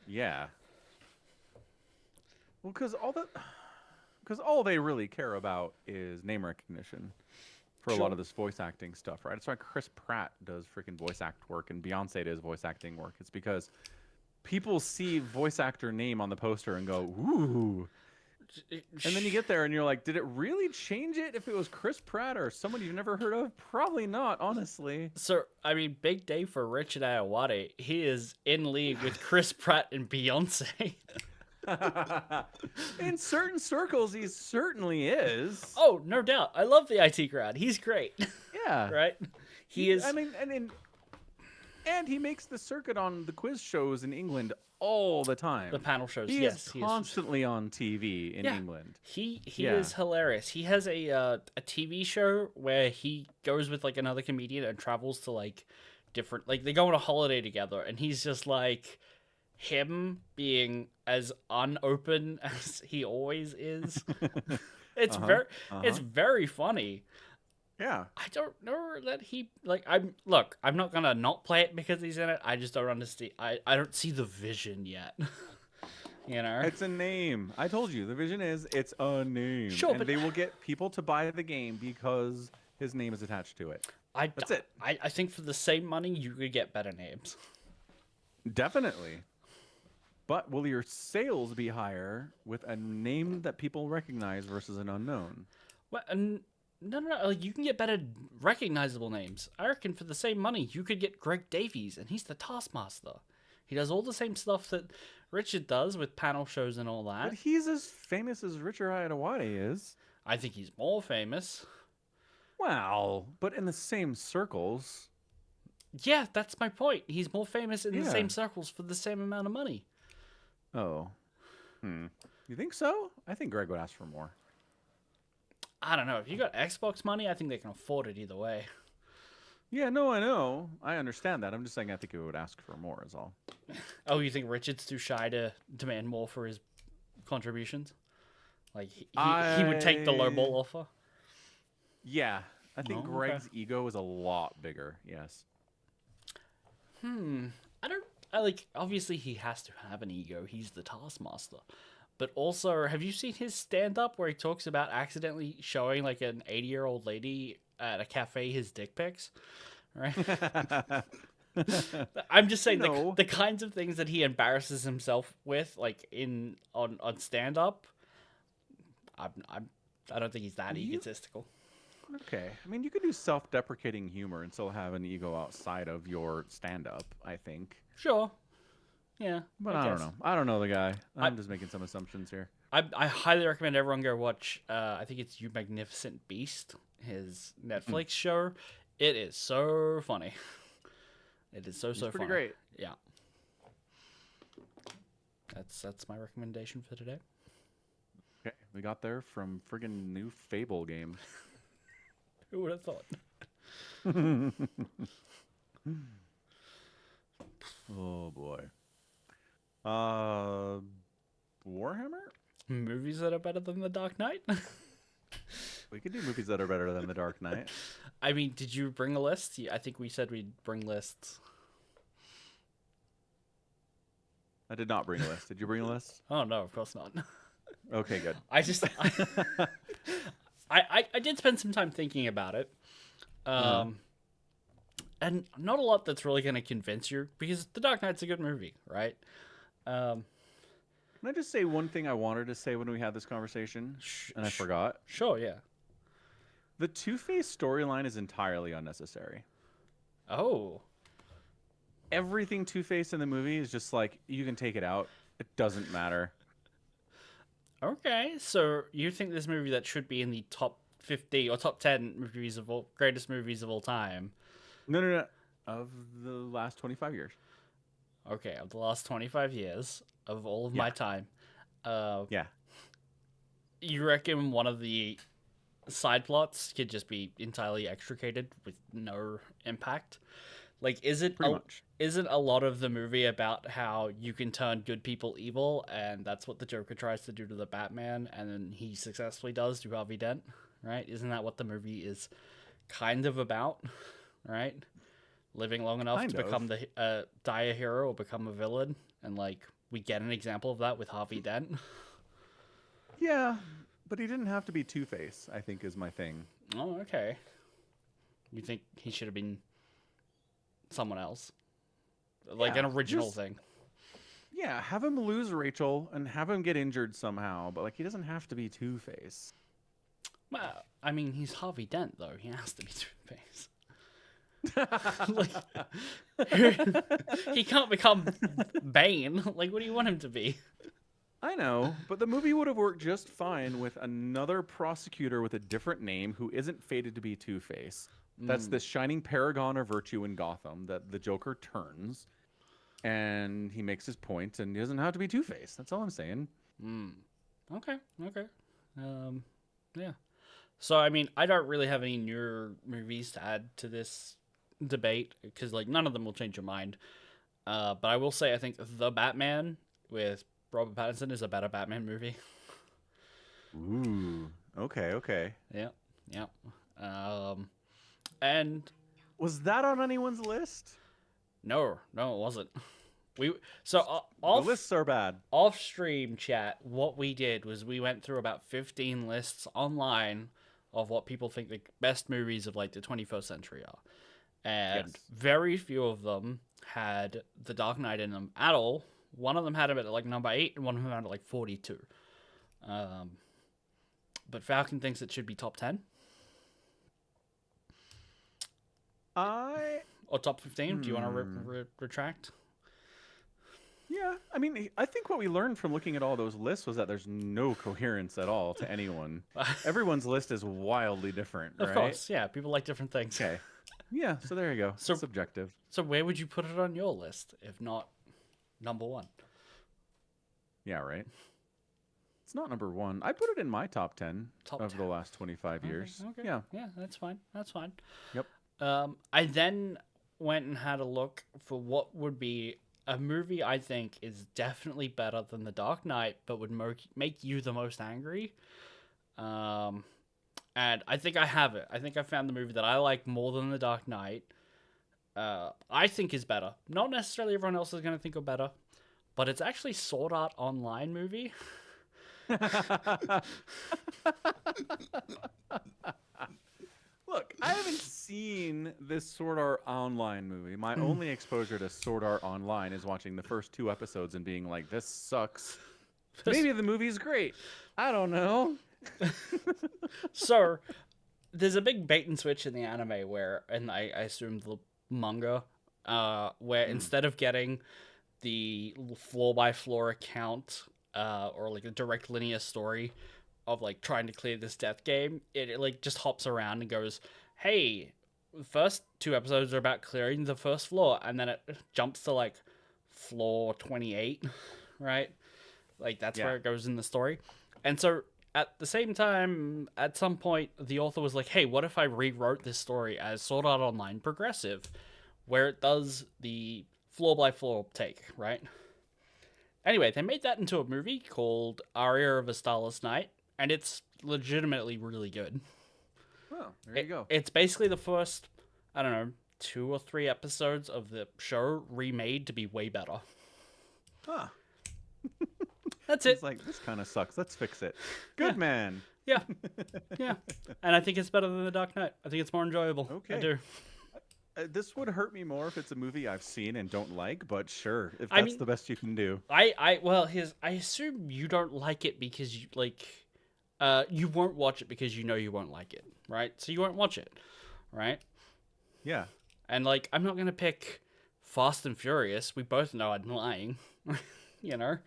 [SPEAKER 2] Yeah. Well, because all they really care about is name recognition for a lot
[SPEAKER 1] Sure.
[SPEAKER 2] of this voice acting stuff, right? It's why Chris Pratt does freaking voice act work and Beyonce does voice acting work. It's because people see voice actor name on the poster and go, ooh. And then you get there and you're like, did it really change it if it was Chris Pratt or someone you've never heard of? Probably not, honestly.
[SPEAKER 1] So, I mean, big day for Richard Iowade. He is in league with Chris Pratt and Beyonce.
[SPEAKER 2] In certain circles, he certainly is.
[SPEAKER 1] Oh, no doubt. I love the IT crowd. He's great.
[SPEAKER 2] Yeah.
[SPEAKER 1] Right? He is.
[SPEAKER 2] I mean, and he makes the circuit on the quiz shows in England all the time.
[SPEAKER 1] The panel shows.
[SPEAKER 2] He
[SPEAKER 1] Yes,
[SPEAKER 2] is
[SPEAKER 1] he is.
[SPEAKER 2] constantly on TV in
[SPEAKER 1] Yeah.
[SPEAKER 2] England.
[SPEAKER 1] He
[SPEAKER 2] Yeah.
[SPEAKER 1] is hilarious. He has a TV show where he goes with like another comedian and travels to like different, like they go on a holiday together, and he's just like him being as unopen as he always is. It's it's very funny.
[SPEAKER 2] Yeah.
[SPEAKER 1] I don't know that he like I'm not gonna not play it because he's in it. I just don't understand. I don't see the vision yet. You know,
[SPEAKER 2] It's a name. I told you, the vision is it's a name.
[SPEAKER 1] Sure,
[SPEAKER 2] and
[SPEAKER 1] but-
[SPEAKER 2] they will get people to buy the game because his name is attached to it. That's it.
[SPEAKER 1] I think for the same money you could get better names.
[SPEAKER 2] Definitely. But will your sales be higher with a name that people recognize versus an unknown?
[SPEAKER 1] Well, no. Like, you can get better recognizable names. I reckon for the same money, you could get Greg Davies, and he's the Taskmaster. He does all the same stuff that Richard does with panel shows and all that.
[SPEAKER 2] But he's as famous as Richard Iowade is.
[SPEAKER 1] I think he's more famous.
[SPEAKER 2] Well, but in the same circles.
[SPEAKER 1] Yeah, that's my point. He's more famous in the
[SPEAKER 2] Yeah.
[SPEAKER 1] same circles for the same amount of money.
[SPEAKER 2] Oh. You think so? I think Greg would ask for more.
[SPEAKER 1] I don't know. If you got Xbox money, I think they can afford it either way.
[SPEAKER 2] Yeah, no, I know. I understand that. I'm just saying I think he would ask for more is all.
[SPEAKER 1] Oh, you think Richard's too shy to demand more for his contributions? Like, he would take the lowball offer?
[SPEAKER 2] Yeah. I think
[SPEAKER 1] Oh, okay.
[SPEAKER 2] Greg's ego is a lot bigger. Yes.
[SPEAKER 1] Obviously he has to have an ego. He's the Taskmaster. But also, have you seen his stand-up where he talks about accidentally showing, like, an 80-year-old lady at a cafe his dick pics? Right? I'm just saying,
[SPEAKER 2] No.
[SPEAKER 1] the kinds of things that he embarrasses himself with, like, on stand-up, I don't think he's that egotistical.
[SPEAKER 2] Okay. I mean, you could do self-deprecating humor and still have an ego outside of your stand-up, I think.
[SPEAKER 1] Sure. Yeah.
[SPEAKER 2] But I don't know. I don't know the guy. I'm just making some assumptions here.
[SPEAKER 1] I highly recommend everyone go watch. I think it's You Magnificent Beast, his Netflix show. It is so funny. It is so
[SPEAKER 2] He's pretty
[SPEAKER 1] funny.
[SPEAKER 2] great.
[SPEAKER 1] Yeah. That's my recommendation for today.
[SPEAKER 2] Okay, we got there from friggin' new Fable game.
[SPEAKER 1] Who would have thought?
[SPEAKER 2] Oh boy. Warhammer?
[SPEAKER 1] Movies that are better than The Dark Knight?
[SPEAKER 2] We could do movies that are better than The Dark Knight.
[SPEAKER 1] I mean, did you bring a list? I think we said we'd bring lists.
[SPEAKER 2] I did not bring a list. Did you bring a list?
[SPEAKER 1] Oh no, of course not.
[SPEAKER 2] Okay, good.
[SPEAKER 1] I just I did spend some time thinking about it. And not a lot that's really going to convince you because The Dark Knight's a good movie, right?
[SPEAKER 2] Can I just say one thing I wanted to say when we had this conversation, and I forgot?
[SPEAKER 1] Sure, yeah.
[SPEAKER 2] The Two-Face storyline is entirely unnecessary.
[SPEAKER 1] Oh.
[SPEAKER 2] Everything Two-Face in the movie is just like, you can take it out. It doesn't matter.
[SPEAKER 1] Okay, so you think this movie that should be in the top 50 or top 10 movies of greatest movies of all time?
[SPEAKER 2] No. Of the last 25 years.
[SPEAKER 1] Okay, of the last 25 years of all of my time.
[SPEAKER 2] Yeah.
[SPEAKER 1] You reckon one of the side plots could just be entirely extricated with no impact? Like, isn't a lot of the movie about how you can turn good people evil, and that's what the Joker tries to do to the Batman, and then he successfully does to Harvey Dent, right? Isn't that what the movie is kind of about, right? Living long enough to become the die a hero or become a villain, and like we get an example of that with Harvey Dent.
[SPEAKER 2] Yeah, but he didn't have to be Two-Face, I think is my thing.
[SPEAKER 1] Oh, okay. You think he should have been someone else? Like an original thing.
[SPEAKER 2] Yeah, have him lose Rachel and have him get injured somehow, but like he doesn't have to be Two-Face.
[SPEAKER 1] Well, I mean, he's Harvey Dent, though. He has to be Two-Face. Like, he can't become Bane. Like, what do you want him to be?
[SPEAKER 2] I know, but the movie would have worked just fine with another prosecutor with a different name who isn't fated to be Two-Face. That's the shining paragon of virtue in Gotham that the Joker turns, and he makes his point, and he doesn't have to be Two-Face. That's all I'm saying.
[SPEAKER 1] Okay. Yeah. So, I mean, I don't really have any newer movies to add to this debate because, like, none of them will change your mind. But I will say I think The Batman with Robert Pattinson is a better Batman movie.
[SPEAKER 2] Ooh. Okay.
[SPEAKER 1] Yeah. And
[SPEAKER 2] was that on anyone's list?
[SPEAKER 1] No, it wasn't. The
[SPEAKER 2] lists are bad.
[SPEAKER 1] Off stream chat, what we did was we went through about 15 lists online of what people think the best movies of like the 21st century are. And very few of them had The Dark Knight in them at all. One of them had him at like number 8 and one of them had like 42. But Falcon thinks it should be top 10. Or top 15. Do you want to retract?
[SPEAKER 2] Yeah, I mean, I think what we learned from looking at all those lists was that there's no coherence at all to anyone. Everyone's list is wildly different, right?
[SPEAKER 1] Of course, yeah. People like different things.
[SPEAKER 2] Okay. Yeah, so there you go. So subjective.
[SPEAKER 1] So where would you put it on your list, if not number 1?
[SPEAKER 2] Yeah, right. It's not number 1. I put it in my top 10 of the last 25 years.
[SPEAKER 1] Okay. Yeah, that's fine.
[SPEAKER 2] Yep.
[SPEAKER 1] I then went and had a look for what would be a movie I think is definitely better than The Dark Knight, but would make you the most angry. And I think I have it. I think I found the movie that I like more than The Dark Knight. I think is better. Not necessarily everyone else is going to think of better, but it's actually Sword Art Online movie.
[SPEAKER 2] Look, I haven't seen this Sword Art Online movie. My only exposure to Sword Art Online is watching the first 2 episodes and being like, this sucks. Maybe the movie's great. I don't know.
[SPEAKER 1] So, there's a big bait and switch in the anime where, and I assume the manga, where instead of getting the floor-by-floor account or like a direct linear story of like trying to clear this death game. It like just hops around and goes, hey, the first 2 episodes are about clearing the first floor, and then it jumps to like floor 28, right? Like that's
[SPEAKER 2] Yeah.
[SPEAKER 1] where it goes in the story. And so at the same time, at some point, the author was like, hey, what if I rewrote this story as Sword Art Online Progressive, where it does the floor by floor take, right? Anyway, they made that into a movie called Aria of a Starless Night, and it's legitimately really good.
[SPEAKER 2] Oh, there you go.
[SPEAKER 1] It's basically the first, I don't know, 2 or 3 episodes of the show remade to be way better.
[SPEAKER 2] Huh.
[SPEAKER 1] That's
[SPEAKER 2] It's
[SPEAKER 1] it.
[SPEAKER 2] like, this kind of sucks. Let's fix it.
[SPEAKER 1] Yeah.
[SPEAKER 2] Good man.
[SPEAKER 1] Yeah. Yeah. And I think it's better than The Dark Knight. I think it's more enjoyable.
[SPEAKER 2] Okay.
[SPEAKER 1] I do.
[SPEAKER 2] This would hurt me more if it's a movie I've seen and don't like, but sure, if that's the best you can do.
[SPEAKER 1] I assume you don't like it because you like you won't watch it because you know you won't like it, right? So you won't watch it, right?
[SPEAKER 2] Yeah.
[SPEAKER 1] And like I'm not going to pick Fast and Furious. We both know I'm lying. You know.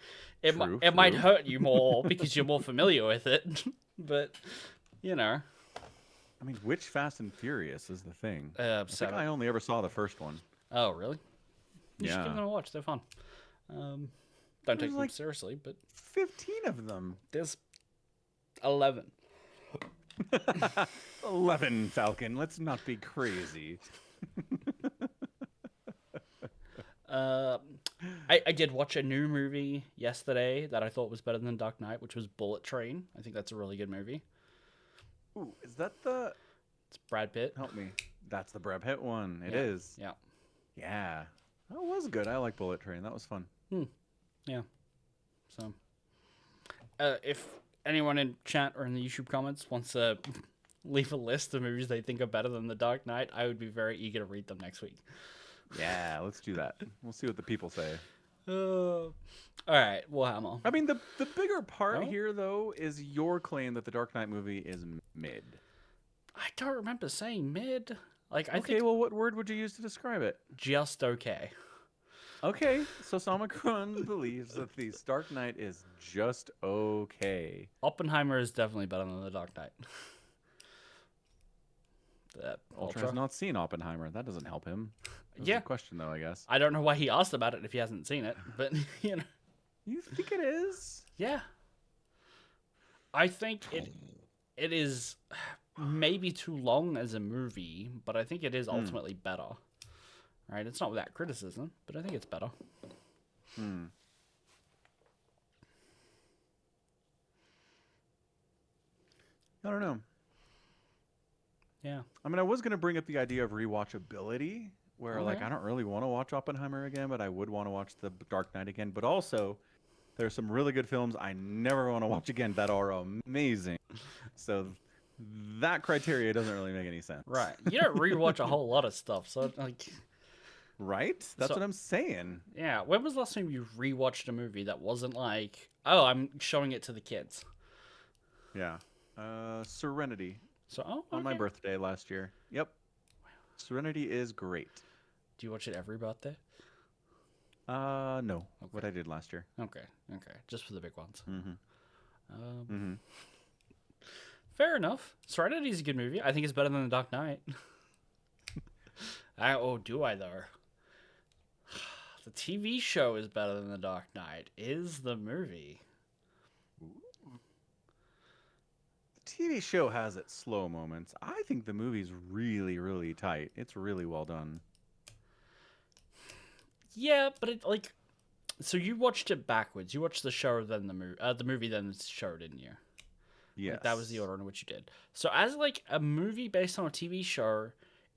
[SPEAKER 1] It might
[SPEAKER 2] True.
[SPEAKER 1] hurt you more because you're more familiar with it, but you know.
[SPEAKER 2] I mean, which Fast and Furious is the thing? I think
[SPEAKER 1] 7.
[SPEAKER 2] I only ever saw the first one.
[SPEAKER 1] Oh, really? You should
[SPEAKER 2] Yeah.
[SPEAKER 1] give them a watch. They're fun. Don't
[SPEAKER 2] There's
[SPEAKER 1] take them
[SPEAKER 2] like
[SPEAKER 1] seriously, but
[SPEAKER 2] 15 of them.
[SPEAKER 1] there's 11.
[SPEAKER 2] 11, Falcon. Let's not be crazy.
[SPEAKER 1] I did watch a new movie yesterday that I thought was better than Dark Knight, which was Bullet Train. I think that's a really good movie.
[SPEAKER 2] Ooh, is that the...
[SPEAKER 1] It's Brad Pitt.
[SPEAKER 2] Help me. That's the Brad Pitt one. It
[SPEAKER 1] Yeah.
[SPEAKER 2] is.
[SPEAKER 1] Yeah.
[SPEAKER 2] Yeah. That was good. I like Bullet Train. That was fun.
[SPEAKER 1] Yeah. So, if anyone in chat or in the YouTube comments wants to leave a list of movies they think are better than The Dark Knight, I would be very eager to read them next week.
[SPEAKER 2] Yeah, let's do that. We'll see what the people say.
[SPEAKER 1] All right, Warhammer.
[SPEAKER 2] I mean, the bigger part
[SPEAKER 1] Oh?
[SPEAKER 2] here, though, is your claim that the Dark Knight movie is mid.
[SPEAKER 1] I don't remember saying mid. Like, I
[SPEAKER 2] Okay,
[SPEAKER 1] think
[SPEAKER 2] well, what word would you use to describe it?
[SPEAKER 1] just okay.
[SPEAKER 2] Okay, so Samacron believes that the Dark Knight is just okay.
[SPEAKER 1] Oppenheimer is definitely better than The Dark Knight.
[SPEAKER 2] Ultra has not seen Oppenheimer. That doesn't help him. That's
[SPEAKER 1] Yeah.
[SPEAKER 2] a question, though, I guess.
[SPEAKER 1] I don't know why he asked about it if he hasn't seen it, but you know.
[SPEAKER 2] You think it is?
[SPEAKER 1] Yeah. I think it is maybe too long as a movie, but I think it is ultimately better. Right? It's not without criticism, but I think it's better.
[SPEAKER 2] I don't know.
[SPEAKER 1] Yeah.
[SPEAKER 2] I mean, I was going to bring up the idea of rewatchability, where,
[SPEAKER 1] Oh,
[SPEAKER 2] like,
[SPEAKER 1] yeah.
[SPEAKER 2] I don't really want to watch Oppenheimer again, but I would want to watch The Dark Knight again. But also, there's some really good films I never want to watch again that are amazing. So that criteria doesn't really make any sense.
[SPEAKER 1] Right. You don't rewatch a whole lot of stuff, so like
[SPEAKER 2] Right? That's
[SPEAKER 1] So-
[SPEAKER 2] what I'm saying.
[SPEAKER 1] yeah, when was the last time you rewatched a movie that wasn't like, oh, I'm showing it to the kids?
[SPEAKER 2] Yeah. Serenity
[SPEAKER 1] So, oh,
[SPEAKER 2] on my
[SPEAKER 1] okay.
[SPEAKER 2] birthday last year. Yep. Serenity is great.
[SPEAKER 1] Do you watch it every birthday?
[SPEAKER 2] No. What I did last year.
[SPEAKER 1] Okay, just for the big ones.
[SPEAKER 2] Mm-hmm.
[SPEAKER 1] Fair enough. Serenity is a good movie. I think it's better than The Dark Knight. Do I though? The TV show is better than The Dark Knight. Is the movie?
[SPEAKER 2] The TV show has its slow moments. I think the movie's really, really tight. It's really well done.
[SPEAKER 1] Yeah, but it like, so you watched it backwards. You watched the show then the movie then the show, didn't you?
[SPEAKER 2] Yes.
[SPEAKER 1] Like, that was the order in which you did. So as like a movie based on a TV show,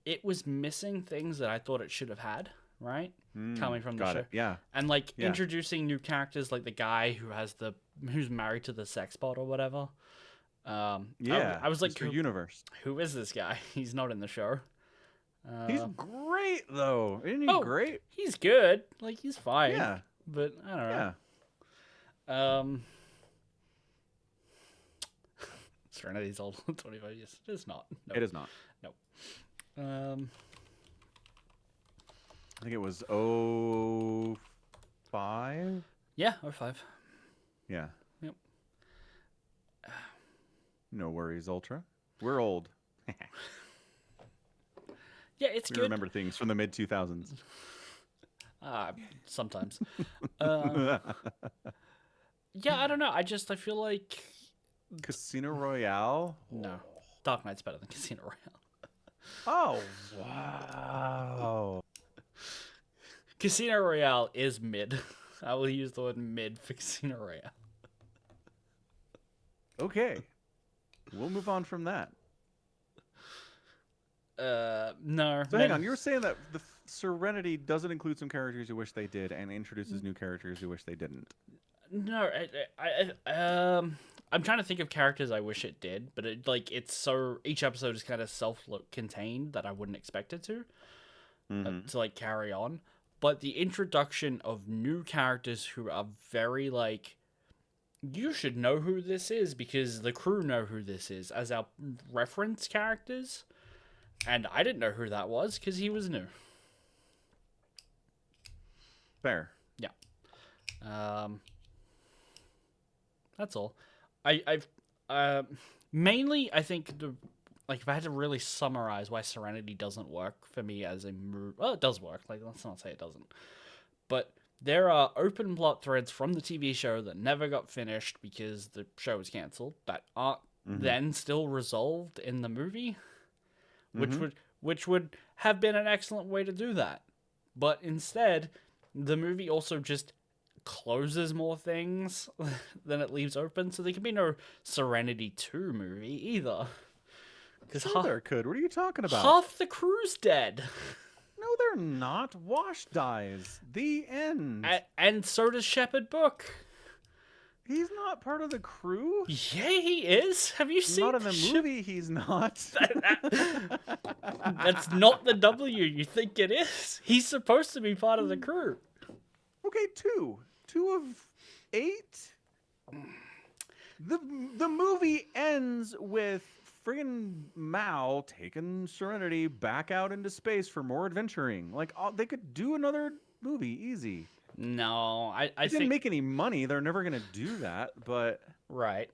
[SPEAKER 1] it was missing things that I thought it should have had. Right, coming from the
[SPEAKER 2] Got
[SPEAKER 1] show.
[SPEAKER 2] it. Yeah.
[SPEAKER 1] And like
[SPEAKER 2] Yeah.
[SPEAKER 1] introducing new characters, like the guy who's married to the sex bot or whatever.
[SPEAKER 2] Yeah.
[SPEAKER 1] I was like,
[SPEAKER 2] Mr. Universe.
[SPEAKER 1] who is this guy? He's not in the show.
[SPEAKER 2] He's great though. Isn't he great?
[SPEAKER 1] He's good. Like he's fine.
[SPEAKER 2] Yeah.
[SPEAKER 1] But I don't know.
[SPEAKER 2] Yeah.
[SPEAKER 1] Serenity's old 25 years. It's not. No.
[SPEAKER 2] It is not.
[SPEAKER 1] No.
[SPEAKER 2] I think it was 05.
[SPEAKER 1] Yeah, or 5.
[SPEAKER 2] Yeah.
[SPEAKER 1] Yep.
[SPEAKER 2] No worries, Ultra. We're old.
[SPEAKER 1] Yeah, it's
[SPEAKER 2] We
[SPEAKER 1] good.
[SPEAKER 2] remember things from the mid 2000s.
[SPEAKER 1] Sometimes. Uh, yeah, I don't know. I feel like
[SPEAKER 2] Casino Royale.
[SPEAKER 1] no, Dark Knight's better than Casino Royale.
[SPEAKER 2] Oh, wow.
[SPEAKER 1] Casino Royale is mid. I will use the word mid for Casino Royale.
[SPEAKER 2] Okay. We'll move on from that.
[SPEAKER 1] No.
[SPEAKER 2] So hang on, you were saying that the Serenity doesn't include some characters you wish they did and introduces new characters you wish they didn't.
[SPEAKER 1] No, I'm trying to think of characters I wish it did, but it's so each episode is kind of self-contained that I wouldn't expect it to like carry on. But the introduction of new characters who are very like, you should know who this is because the crew know who this is as our reference characters, and I didn't know who that was because he was new.
[SPEAKER 2] Fair.
[SPEAKER 1] Yeah. That's all. I've mainly I think if I had to really summarize why Serenity doesn't work for me as a movie, well, it does work. Like, let's not say it doesn't, but there are open plot threads from the TV show that never got finished because the show was cancelled that aren't then still resolved in the movie, which would have been an excellent way to do that, but instead the movie also just closes more things than it leaves open, so there can be no Serenity 2 movie either. Because
[SPEAKER 2] Sure there could. What are you talking about?
[SPEAKER 1] half the crew's dead.
[SPEAKER 2] No, they're not. Wash dies. The end.
[SPEAKER 1] And so does Shepherd Book.
[SPEAKER 2] He's not part of the crew.
[SPEAKER 1] Yeah, he is. Have you seen?
[SPEAKER 2] Not in the movie. He's not.
[SPEAKER 1] That's not the W you think it is. He's supposed to be part of the crew.
[SPEAKER 2] Okay, two of 8. The movie ends with friggin' Mal taking Serenity back out into space for more adventuring. Like, they could do another movie easy.
[SPEAKER 1] No, I
[SPEAKER 2] It didn't make any money. They're never gonna do that. But
[SPEAKER 1] right.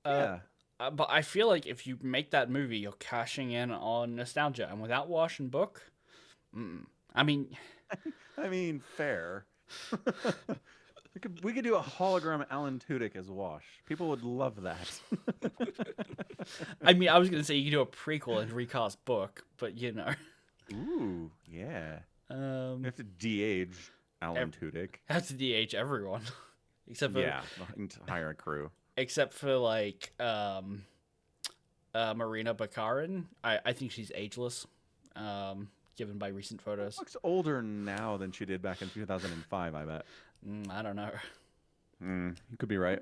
[SPEAKER 2] yeah.
[SPEAKER 1] But I feel like if you make that movie, you're cashing in on nostalgia, and without Wash and Book, I mean,
[SPEAKER 2] fair. We could do a hologram Alan Tudyk as Wash. People would love that.
[SPEAKER 1] I mean, I was gonna say you could do a prequel and recast Book, but you know.
[SPEAKER 2] Ooh, yeah.
[SPEAKER 1] You
[SPEAKER 2] have to de-age Alan Tudyk.
[SPEAKER 1] have to DH everyone, except for
[SPEAKER 2] the entire crew.
[SPEAKER 1] Except for like Marina Bakarin. I think she's ageless, given by recent photos.
[SPEAKER 2] She looks older now than she did back in 2005. I bet.
[SPEAKER 1] I don't know.
[SPEAKER 2] You could be right.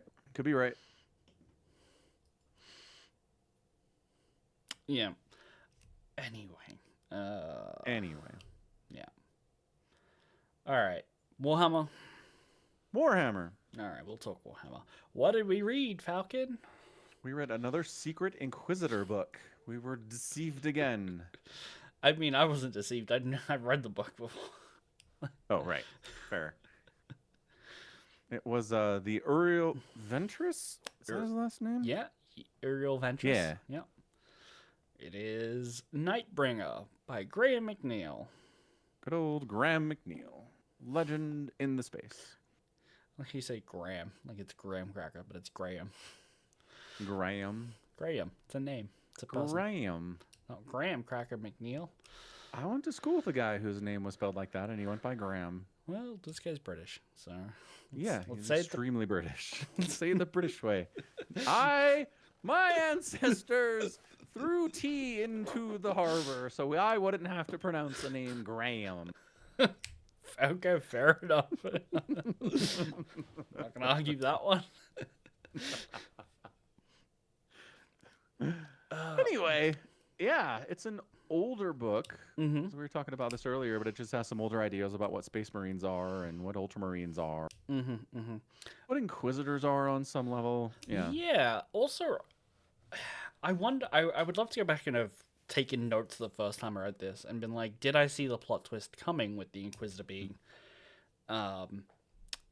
[SPEAKER 1] Yeah. Anyway. Yeah. All right. Warhammer.
[SPEAKER 2] All
[SPEAKER 1] right, we'll talk Warhammer. What did we read, Falcon?
[SPEAKER 2] We read another Secret Inquisitor book. We were deceived again.
[SPEAKER 1] I mean, I wasn't deceived. I've read the book before.
[SPEAKER 2] Oh, right. Fair. It was the Uriel Ventress? Is that his last name?
[SPEAKER 1] Yeah, Uriel Ventress.
[SPEAKER 2] Yeah.
[SPEAKER 1] Yeah. It is Nightbringer by Graham McNeill.
[SPEAKER 2] Good old Graham McNeill. Legend in the space.
[SPEAKER 1] Like you say Graham. Like it's Graham Cracker, but it's Graham.
[SPEAKER 2] Graham.
[SPEAKER 1] It's a name. It's a person.
[SPEAKER 2] Graham.
[SPEAKER 1] Not Graham Cracker McNeill.
[SPEAKER 2] I went to school with a guy whose name was spelled like that, and he went by Graham.
[SPEAKER 1] Well, this guy's British, so...
[SPEAKER 2] Let's say extremely British. Say it the British way. My ancestors threw tea into the harbor, so I wouldn't have to pronounce the name Graham.
[SPEAKER 1] Okay, fair enough. Not gonna argue that one.
[SPEAKER 2] Anyway, yeah, it's an older book.
[SPEAKER 1] Mm-hmm.
[SPEAKER 2] So we were talking about this earlier, but it just has some older ideas about what Space Marines are and what Ultramarines are. What Inquisitors are on some level. Yeah.
[SPEAKER 1] Yeah. Also, I wonder. I would love to go back and have taken notes the first time I read this and been like, did I see the plot twist coming with the Inquisitor being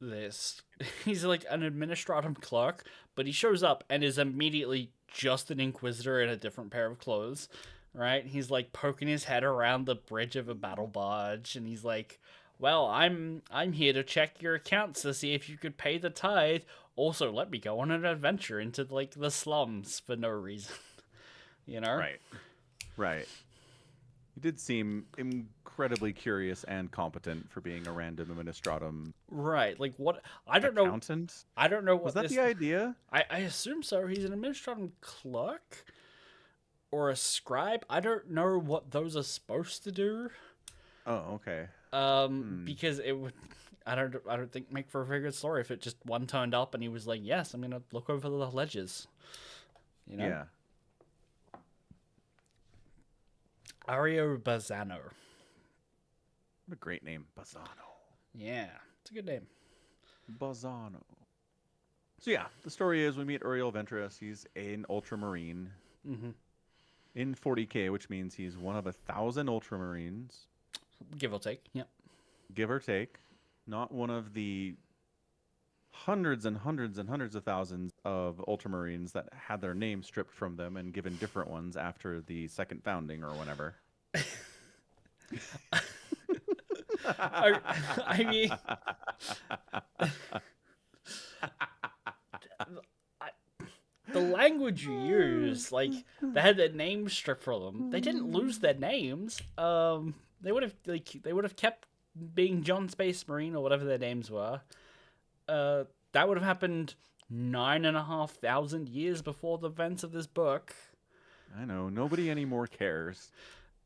[SPEAKER 1] this. He's like an administratum clerk, but he shows up and is immediately just an inquisitor in a different pair of clothes, right? He's like poking his head around the bridge of a battle barge, and he's like, "Well, I'm here to check your accounts to see if you could pay the tithe. Also, let me go on an adventure into like the slums for no reason." You know?
[SPEAKER 2] Right. Right. He did seem incredibly curious and competent for being a random administratum
[SPEAKER 1] Right. Like what? I don't know.
[SPEAKER 2] accountant.
[SPEAKER 1] I don't know what
[SPEAKER 2] Was that
[SPEAKER 1] this.
[SPEAKER 2] the idea?
[SPEAKER 1] I assume so. He's an administratum clerk or a scribe. I don't know what those are supposed to do.
[SPEAKER 2] Oh, okay.
[SPEAKER 1] Because it would. I don't think make for a very good story if it just one turned up and he was like, "Yes, I'm gonna look over the ledgers." You know.
[SPEAKER 2] Yeah.
[SPEAKER 1] Ario Bazzano.
[SPEAKER 2] What a great name. Bazzano.
[SPEAKER 1] Yeah, it's a good name.
[SPEAKER 2] Bazzano. So yeah, the story is we meet Uriel Ventress. He's an ultramarine in 40K, which means he's one of 1,000 ultramarines,
[SPEAKER 1] Give or take. Yeah.
[SPEAKER 2] give or take. Not one of the hundreds and hundreds and hundreds of thousands of ultramarines that had their names stripped from them and given different ones after the second founding or whenever.
[SPEAKER 1] I mean, the language you use, like they had their names stripped from them. They didn't lose their names. They would have kept being John Space Marine or whatever their names were. That would have happened 9,500 years before the events of this book.
[SPEAKER 2] I know. Nobody anymore cares.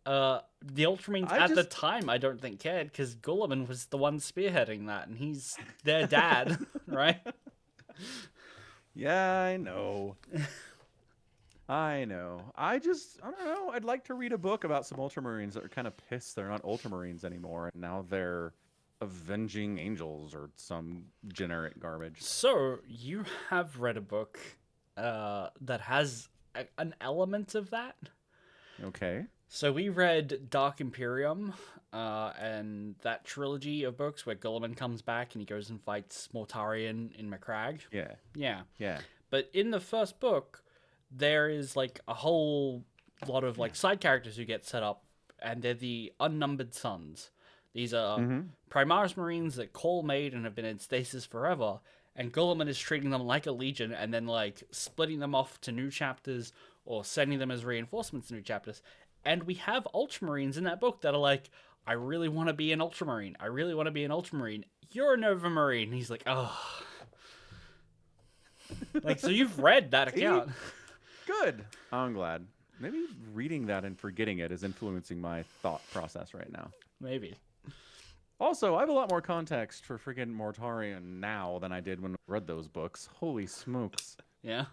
[SPEAKER 1] The Ultramarines at the time, I don't think cared because Gulliman was the one spearheading that, and he's their dad, right?
[SPEAKER 2] Yeah, I know. I know. I don't know. I'd like to read a book about some Ultramarines that are kind of pissed they're not Ultramarines anymore, and now they're avenging angels or some generic garbage.
[SPEAKER 1] So, you have read a book that has an element of that.
[SPEAKER 2] Okay.
[SPEAKER 1] So we read Dark Imperium, and that trilogy of books where Gulliman comes back and he goes and fights Mortarion in Macragge.
[SPEAKER 2] Yeah.
[SPEAKER 1] Yeah.
[SPEAKER 2] Yeah.
[SPEAKER 1] But in the first book, there is like a whole lot of like side characters who get set up, and they're the Unnumbered Sons. These are Primaris Marines that Cole made and have been in stasis forever, and Gulliman is treating them like a legion and then like splitting them off to new chapters or sending them as reinforcements to new chapters. And we have Ultramarines in that book that are like, I really want to be an Ultramarine. I really want to be an Ultramarine. You're a Nova Marine. And he's like, oh. Like, so you've read that account.
[SPEAKER 2] Good. I'm glad. Maybe reading that and forgetting it is influencing my thought process right now.
[SPEAKER 1] Maybe.
[SPEAKER 2] Also, I have a lot more context for freaking Mortarion now than I did when I read those books. Holy smokes.
[SPEAKER 1] Yeah.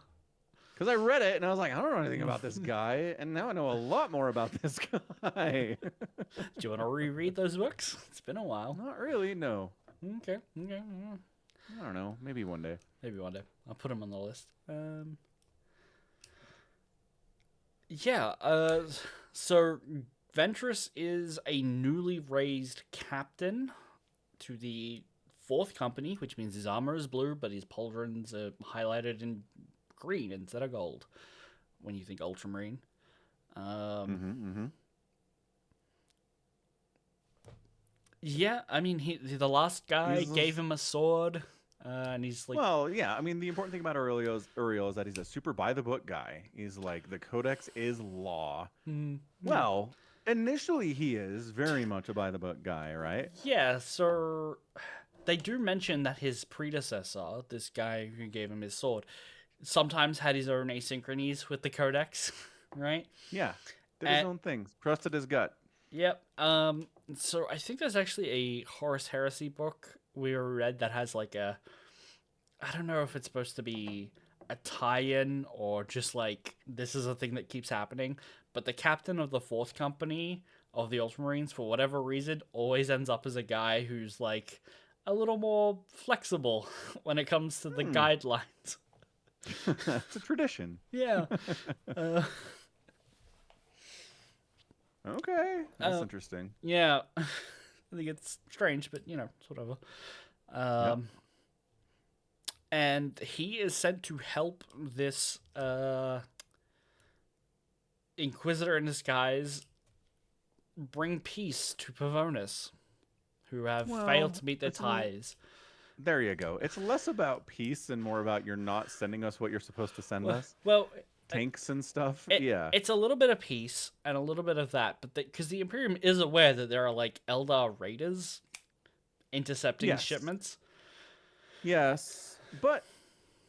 [SPEAKER 2] Because I read it and I was like, I don't know anything about this guy, and now I know a lot more about this guy.
[SPEAKER 1] Do you want to reread those books? It's been a while.
[SPEAKER 2] Not really, no.
[SPEAKER 1] Okay.
[SPEAKER 2] I don't know. Maybe one day.
[SPEAKER 1] Maybe one day. I'll put them on the list. Yeah, so Ventress is a newly raised captain to the 4th Company, which means his armor is blue, but his pauldrons are highlighted in green instead of gold when you think Ultramarine. Yeah, I mean, the last guy gave him a sword, and he's like...
[SPEAKER 2] Well, yeah, I mean, the important thing about Uriel is that he's a super by-the-book guy. He's like, the Codex is law. Well, initially he is very much a by-the-book guy, right?
[SPEAKER 1] Yeah, so they do mention that his predecessor, this guy who gave him his sword, sometimes had his own asynchronies with the Codex, right?
[SPEAKER 2] Yeah, did his own things. Trusted his gut.
[SPEAKER 1] Yep. So I think there's actually a Horus Heresy book we read that has like I don't know if it's supposed to be a tie-in or just like this is a thing that keeps happening, but the captain of the 4th Company of the Ultramarines, for whatever reason, always ends up as a guy who's like a little more flexible when it comes to the guidelines.
[SPEAKER 2] It's a tradition.
[SPEAKER 1] Yeah.
[SPEAKER 2] Okay. That's interesting.
[SPEAKER 1] Yeah. I think it's strange, but, you know, it's whatever.
[SPEAKER 2] Yep.
[SPEAKER 1] and he is sent to help this Inquisitor in disguise bring peace to Pavonis, who have failed
[SPEAKER 2] Well,
[SPEAKER 1] to meet their ties.
[SPEAKER 2] there you go. It's less about peace and more about you're not sending us what you're supposed to send us.
[SPEAKER 1] Well,
[SPEAKER 2] Tanks and stuff.
[SPEAKER 1] it,
[SPEAKER 2] Yeah.
[SPEAKER 1] it's a little bit of peace and a little bit of that, but because the Imperium is aware that there are like Eldar raiders intercepting
[SPEAKER 2] Yes.
[SPEAKER 1] shipments.
[SPEAKER 2] Yes. But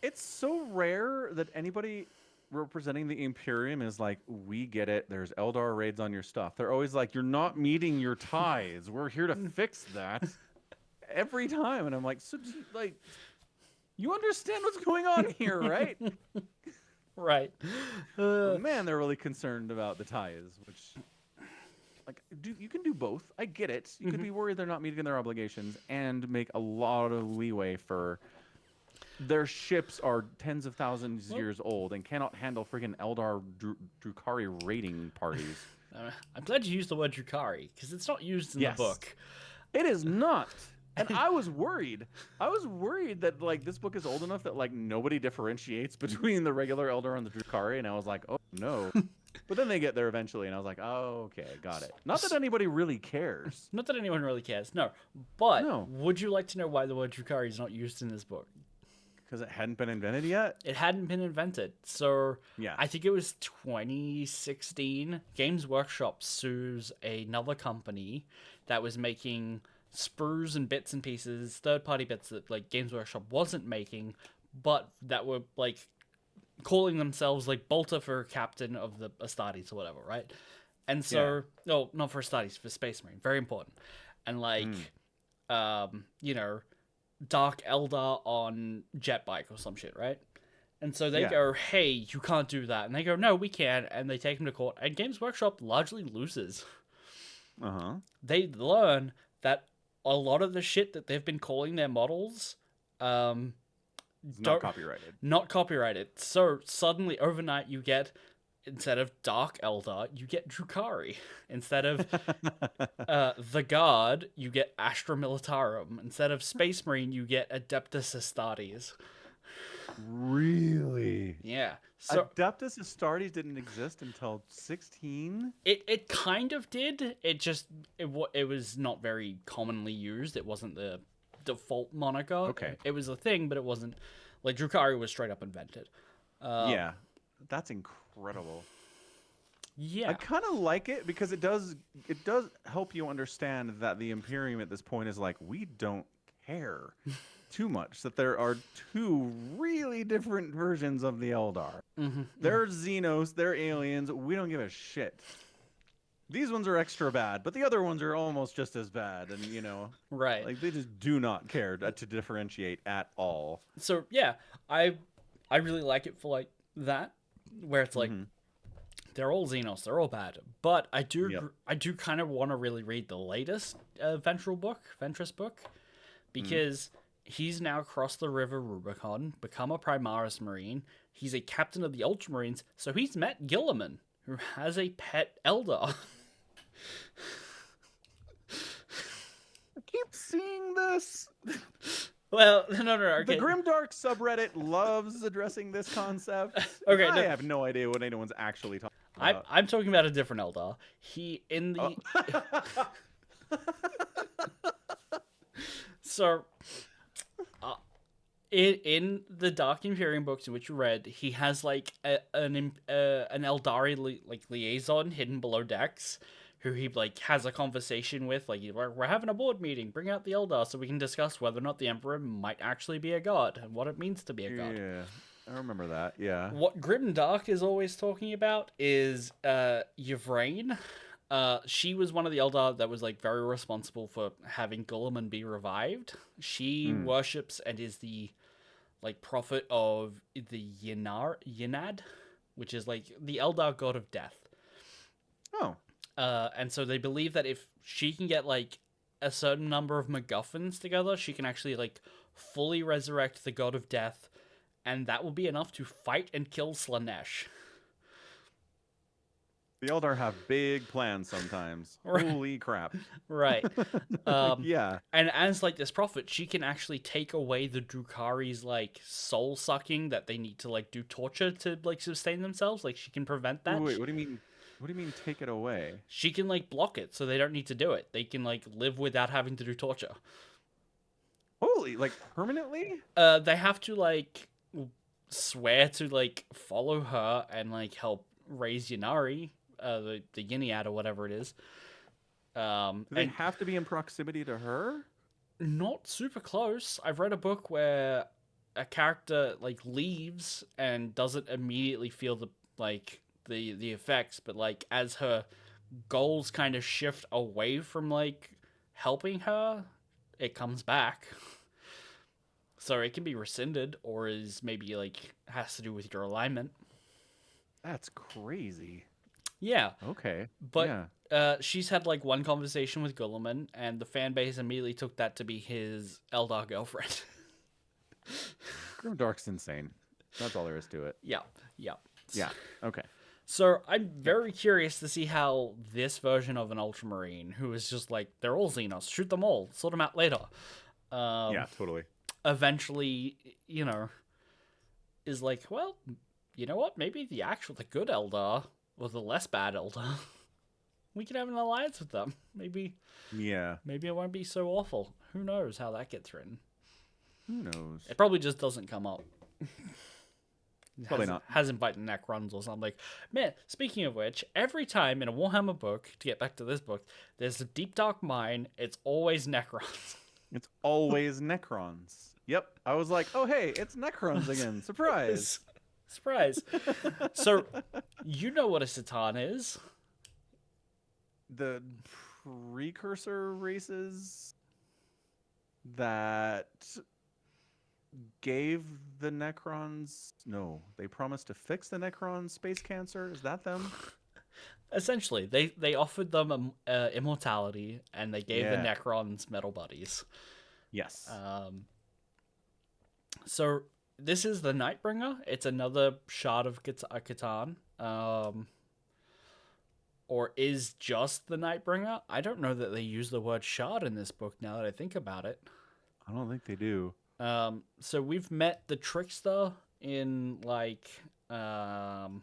[SPEAKER 2] it's so rare that anybody representing the Imperium is like, we get it. There's Eldar raids on your stuff. They're always like, you're not meeting your ties. We're here to fix that. Every time. And I'm like, so like, you understand what's going on here, right?
[SPEAKER 1] Right.
[SPEAKER 2] But man, they're really concerned about the ties, which, like, you can do both. I get it. You could be worried they're not meeting their obligations and make a lot of leeway for their ships are tens of thousands of years old and cannot handle freaking Eldar Drukhari raiding parties.
[SPEAKER 1] I'm glad you used the word Drukhari, because it's not used in the book.
[SPEAKER 2] It is not. And I was worried. I was worried that like this book is old enough that like nobody differentiates between the regular Eldar and the Drukhari, and I was like, oh no. But then they get there eventually, and I was like, oh, okay, got it. Not that anybody really cares.
[SPEAKER 1] Not that anyone really cares, no. But
[SPEAKER 2] No.
[SPEAKER 1] would you like to know why the word Drukhari is not used in this book?
[SPEAKER 2] Because it hadn't been invented yet?
[SPEAKER 1] It hadn't been invented. So
[SPEAKER 2] Yeah.
[SPEAKER 1] I think it was 2016. Games Workshop sues another company that was making sprues and bits and pieces, third-party bits that like Games Workshop wasn't making, but that were like calling themselves like Bolter for captain of the Astartes or whatever, right? And so, no, not for Astartes, for Space Marine, very important. And like, you know, Dark Eldar on jet bike or some shit, right? And so they go, hey, you can't do that. And they go, no, we can. And they take him to court. And Games Workshop largely loses.
[SPEAKER 2] Uh-huh.
[SPEAKER 1] They learn that a lot of the shit that they've been calling their models
[SPEAKER 2] It's not copyrighted.
[SPEAKER 1] not copyrighted. So suddenly, overnight, you get, instead of Dark Eldar, you get Drukhari. Instead of the Guard, you get Astra Militarum. Instead of Space Marine, you get Adeptus Astartes.
[SPEAKER 2] Really?
[SPEAKER 1] Yeah. So
[SPEAKER 2] Adeptus Astartes didn't exist until 16?
[SPEAKER 1] it kind of did. It was not very commonly used. It wasn't the default moniker.
[SPEAKER 2] Okay.
[SPEAKER 1] It was a thing, but it wasn't like Drukhari was straight up invented.
[SPEAKER 2] Yeah. That's incredible.
[SPEAKER 1] Yeah.
[SPEAKER 2] I kind of like it because it does help you understand that the Imperium at this point is like, we don't care too much that there are two really different versions of the Eldar. They're Xenos, they're aliens, we don't give a shit. These ones are extra bad, but the other ones are almost just as bad, and you know,
[SPEAKER 1] Right.
[SPEAKER 2] like they just do not care to differentiate at all.
[SPEAKER 1] So yeah, I really like it for like that, where it's like they're all Xenos, they're all bad. But I do kind of want to really read the latest Ventress book, because he's now crossed the river Rubicon, become a Primaris Marine. He's a captain of the Ultramarines, so he's met Gilliman, who has a pet Eldar.
[SPEAKER 2] I keep seeing this.
[SPEAKER 1] Well, no, okay.
[SPEAKER 2] The Grimdark subreddit loves addressing this concept.
[SPEAKER 1] Okay,
[SPEAKER 2] I have no idea what anyone's actually talking about.
[SPEAKER 1] I'm talking about a different Eldar. He in the so in the Dark Imperium books in which you read, he has like an Eldari liaison hidden below decks, who he like has a conversation with, like, we're having a board meeting, bring out the Eldar so we can discuss whether or not the Emperor might actually be a god and what it means to be a god.
[SPEAKER 2] Yeah, I remember that. Yeah.
[SPEAKER 1] What Grimdark is always talking about is Yvraine. She was one of the Eldar that was like very responsible for having Gulliman be revived. She worships and is the like prophet of the Yinad, which is like the Eldar god of death.
[SPEAKER 2] Oh.
[SPEAKER 1] And so they believe that if she can get like a certain number of MacGuffins together, she can actually like fully resurrect the god of death, and that will be enough to fight and kill Slanesh.
[SPEAKER 2] The Eldar have big plans sometimes.
[SPEAKER 1] Right.
[SPEAKER 2] Holy crap.
[SPEAKER 1] Right. Um,
[SPEAKER 2] Yeah.
[SPEAKER 1] and as like this prophet, she can actually take away the Drukhari's like soul sucking that they need to like do torture to like sustain themselves. Like she can prevent
[SPEAKER 2] Wait,
[SPEAKER 1] that.
[SPEAKER 2] wait, what do you mean? What do you mean take it away?
[SPEAKER 1] She can like block it, so they don't need to do it. They can like live without having to do torture.
[SPEAKER 2] Holy, like permanently?
[SPEAKER 1] They have to like swear to like follow her and like help raise Yanari, the Yinniad or whatever it is.
[SPEAKER 2] Do they
[SPEAKER 1] And
[SPEAKER 2] have to be in proximity to her?
[SPEAKER 1] not super close. I've read a book where a character like leaves and doesn't immediately feel the like the effects, but like as her goals kind of shift away from like helping her, it comes back. So it can be rescinded or is maybe like has to do with your alignment.
[SPEAKER 2] That's crazy.
[SPEAKER 1] Yeah,
[SPEAKER 2] Okay.
[SPEAKER 1] but
[SPEAKER 2] Yeah.
[SPEAKER 1] she's had like one conversation with Gulliman, and the fan base immediately took that to be his Eldar girlfriend.
[SPEAKER 2] Grimdark's insane. That's all there is to it.
[SPEAKER 1] Yeah, yeah.
[SPEAKER 2] Yeah. Okay.
[SPEAKER 1] So I'm very curious to see how this version of an Ultramarine, who is just like they're all Xenos, shoot them all, sort them out later.
[SPEAKER 2] Yeah, totally.
[SPEAKER 1] Eventually, you know, is like, well, you know what? Maybe the good Eldar or the less bad Eldar, we can have an alliance with them. Maybe
[SPEAKER 2] Yeah.
[SPEAKER 1] it won't be so awful. Who knows how that gets written?
[SPEAKER 2] Who knows?
[SPEAKER 1] It probably just doesn't come up.
[SPEAKER 2] Probably not.
[SPEAKER 1] Hasn't bitten Necrons or something. Like, man, speaking of which, every time in a Warhammer book, to get back to this book, there's a deep dark mine, it's always Necrons.
[SPEAKER 2] It's always Necrons. Yep. I was like, oh, hey, it's Necrons again. Surprise.
[SPEAKER 1] Surprise. So, you know what a Satan is.
[SPEAKER 2] The precursor races that gave the Necrons... No, they promised to fix the Necron space cancer. Is that them?
[SPEAKER 1] Essentially, they offered them immortality, and they gave the
[SPEAKER 2] Yeah.
[SPEAKER 1] Necrons metal bodies.
[SPEAKER 2] Yes.
[SPEAKER 1] So this is the Nightbringer. It's another shard of Catan. Or is just the Nightbringer. I don't know that they use the word shard in this book now that I think about it.
[SPEAKER 2] I don't think they do.
[SPEAKER 1] So we've met the Trickster in like Infinite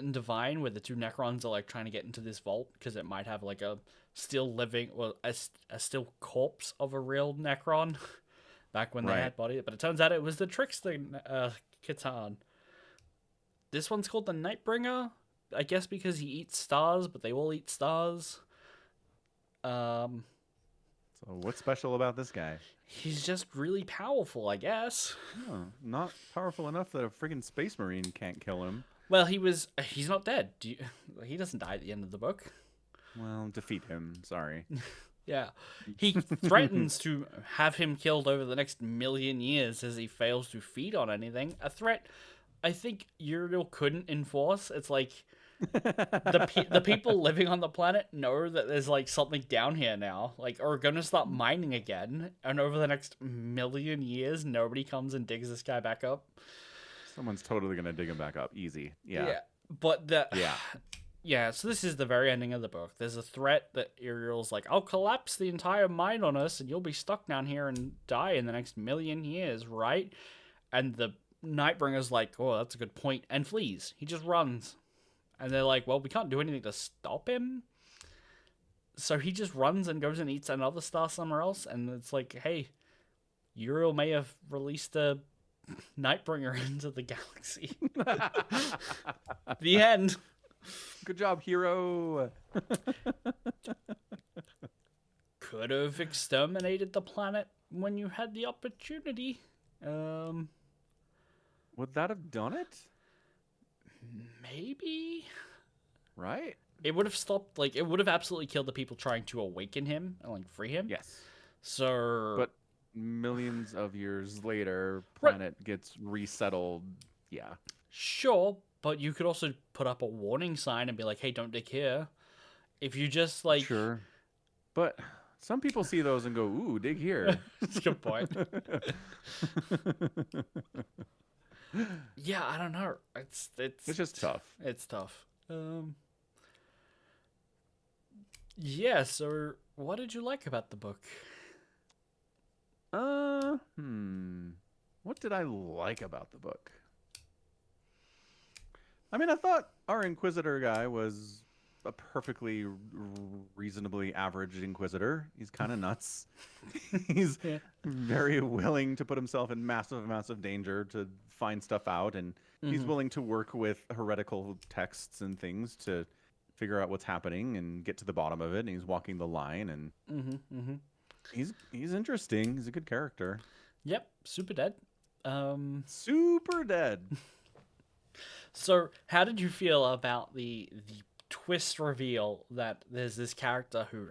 [SPEAKER 1] and Divine, where the two Necrons are like trying to get into this vault because it might have like a still living, well, a still corpse of a real Necron back when they
[SPEAKER 2] Right.
[SPEAKER 1] had body. But it turns out it was the Trickster Catan. This one's called the Nightbringer, I guess because he eats stars, but they all eat stars.
[SPEAKER 2] So what's special about this guy?
[SPEAKER 1] He's just really powerful, I guess.
[SPEAKER 2] Oh, not powerful enough that a friggin' space marine can't kill him.
[SPEAKER 1] Well, he's not dead. He doesn't die at the end of the book.
[SPEAKER 2] Well, defeat him. Sorry.
[SPEAKER 1] Yeah. He threatens to have him killed over the next million years as he fails to feed on anything. A threat I think Uriel couldn't enforce. It's like the people living on the planet know that there's like something down here now, like, are gonna start mining again, and over the next million years nobody comes and digs this guy back up.
[SPEAKER 2] Someone's totally gonna dig him back up. Easy. Yeah.
[SPEAKER 1] But so this is the very ending of the book. There's a threat that Uriel's like, I'll collapse the entire mine on us and you'll be stuck down here and die in the next million years, right? And the Nightbringer's like, oh, that's a good point, and flees. He just runs. And they're like, well, we can't do anything to stop him. So he just runs and goes and eats another star somewhere else. And it's like, hey, Uriel may have released a Nightbringer into the galaxy. The end.
[SPEAKER 2] Good job, hero.
[SPEAKER 1] Could have exterminated the planet when you had the opportunity.
[SPEAKER 2] Would that have done it?
[SPEAKER 1] Maybe.
[SPEAKER 2] Right?
[SPEAKER 1] It would have stopped, like, it would have absolutely killed the people trying to awaken him and, like, free him.
[SPEAKER 2] Yes.
[SPEAKER 1] So.
[SPEAKER 2] But millions of years later,
[SPEAKER 1] Right.
[SPEAKER 2] planet gets resettled. Yeah.
[SPEAKER 1] Sure, but you could also put up a warning sign and be like, hey, don't dig here. If you just, like.
[SPEAKER 2] Sure. But some people see those and go, ooh, dig here.
[SPEAKER 1] That's a good point. Yeah, I don't know.
[SPEAKER 2] It's just tough.
[SPEAKER 1] It's tough. Yeah. So, what did you like about the book?
[SPEAKER 2] Uh, hmm. What did I like about the book? I mean, I thought our Inquisitor guy was a perfectly reasonably average Inquisitor. He's kind of nuts. He's
[SPEAKER 1] Yeah.
[SPEAKER 2] very willing to put himself in massive amounts of danger to find stuff out, and he's
[SPEAKER 1] Mm-hmm.
[SPEAKER 2] willing to work with heretical texts and things to figure out what's happening and get to the bottom of it. And he's walking the line, and
[SPEAKER 1] Mm-hmm. Mm-hmm.
[SPEAKER 2] he's interesting. He's a good character.
[SPEAKER 1] Yep. Super dead. Um.
[SPEAKER 2] Super dead.
[SPEAKER 1] So, how did you feel about the twist reveal that there's this character who,